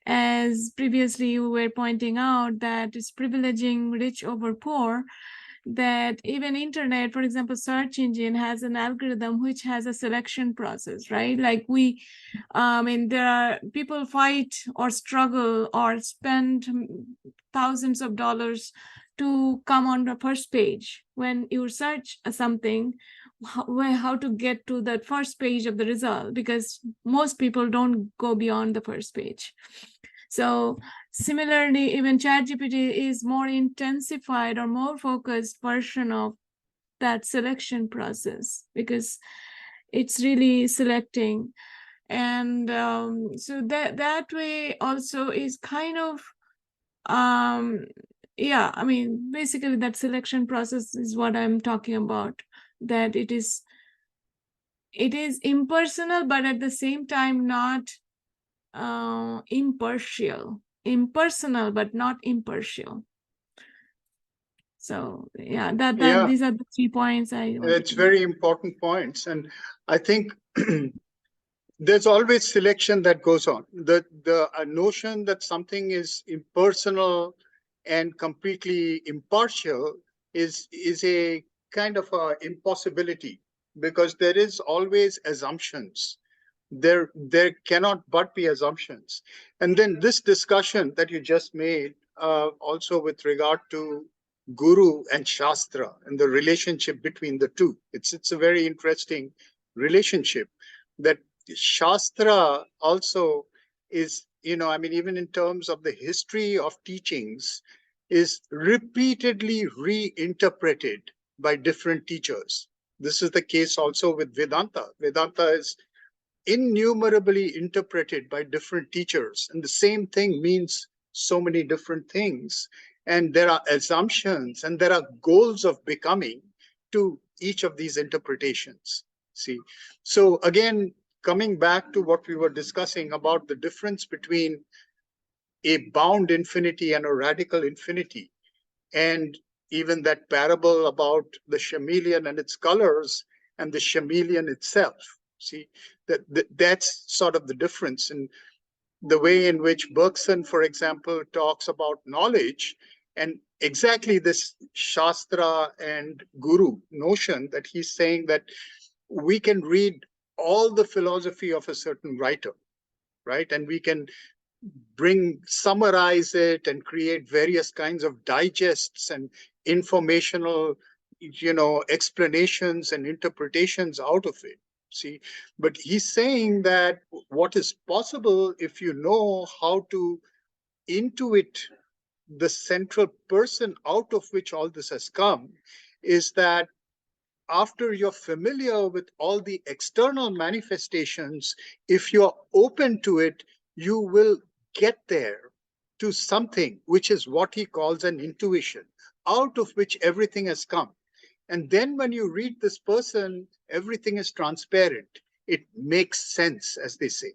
As previously you were pointing out that it's privileging rich over poor, that even internet, for example, search engine has an algorithm which has a selection process, right? Like and there are people fight or struggle or spend thousands of dollars to come on the first page. When you search something, how to get to that first page of the result, because most people don't go beyond the first page. So similarly, even ChatGPT is more intensified or more focused version of that selection process, because it's really selecting. And so that way also is kind of yeah, I mean, basically that selection process is what I'm talking about, that it is impersonal, but at the same time not impartial. Impersonal, but not impartial. So yeah, Yeah. these are the 3 points I wanted It's to very important points. And I think there's always selection that goes on. The notion that something is impersonal and completely impartial is a kind of a impossibility, because there is always assumptions. There cannot but be assumptions. And then this discussion that you just made, also with regard to guru and shastra and the relationship between the two, it's a very interesting relationship. That Shastra also is, I mean, even in terms of the history of teachings, is repeatedly reinterpreted by different teachers. This is the case also with Vedanta. Vedanta is innumerably interpreted by different teachers, and the same thing means so many different things. And there are assumptions and there are goals of becoming to each of these interpretations. See, so again, coming back to what we were discussing about the difference between a bound infinity and a radical infinity, and even that parable about the chameleon and its colors and the chameleon itself. See, that's sort of the difference in the way in which Bergson, for example, talks about knowledge, and exactly this Shastra and Guru notion that he's saying that we can read all the philosophy of a certain writer, right? And we can summarize it and create various kinds of digests and informational, explanations and interpretations out of it. See, but he's saying that what is possible if you know how to intuit the central person out of which all this has come, is that after you're familiar with all the external manifestations, if you're open to it, you will get there to something which is what he calls an intuition, out of which everything has come. And then when you read this person, everything is transparent. It makes sense, as they say.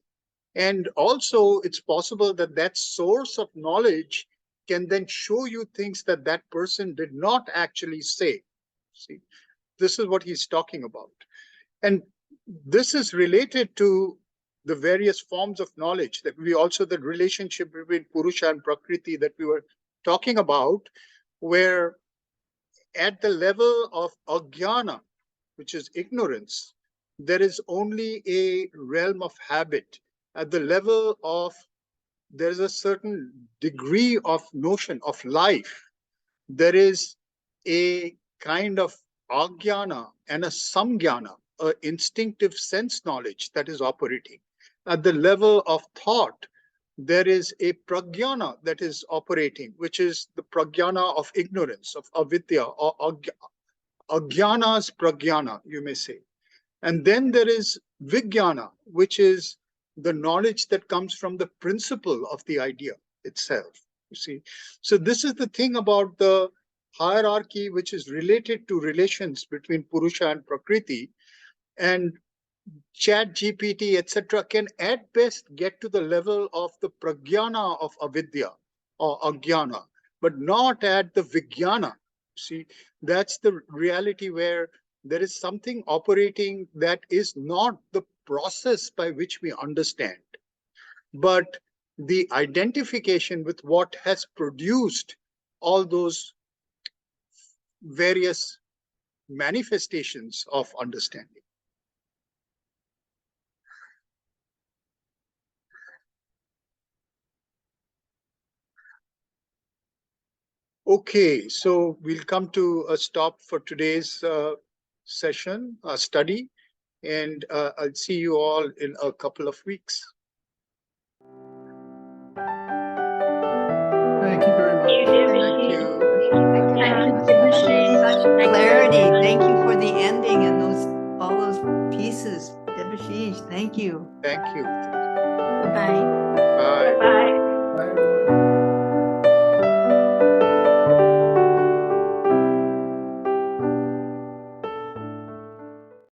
And also, it's possible that that source of knowledge can then show you things that that person did not actually say. See, this is what he's talking about. And this is related to the various forms of knowledge that we also, the relationship between Purusha and Prakriti that we were talking about, where at the level of Ajnana, which is ignorance, there is only a realm of habit. At the level of, there's a certain degree of notion of life, there is a kind of ajnana and a samjnana, an instinctive sense knowledge that is operating. At the level of thought, there is a prajnana that is operating, which is the prajnana of ignorance, of avidya, or ajnana's prajnana, you may say. And then there is vijnana, which is the knowledge that comes from the principle of the idea itself. You see, so this is the thing about the hierarchy which is related to relations between Purusha and Prakriti. And Chat GPT, etc., can at best get to the level of the prajnana of avidya or ajnana, but not at the vijnana. See, that's the reality where there is something operating that is not the process by which we understand, but the identification with what has produced all those various manifestations of understanding. Okay, so we'll come to a stop for today's session, study, and I'll see you all in a couple of weeks. Thank you very much. Thank you. Such clarity. Thank you for the ending and all those pieces. Debashish, thank you. Thank you. Bye-bye. Bye. Bye, everyone.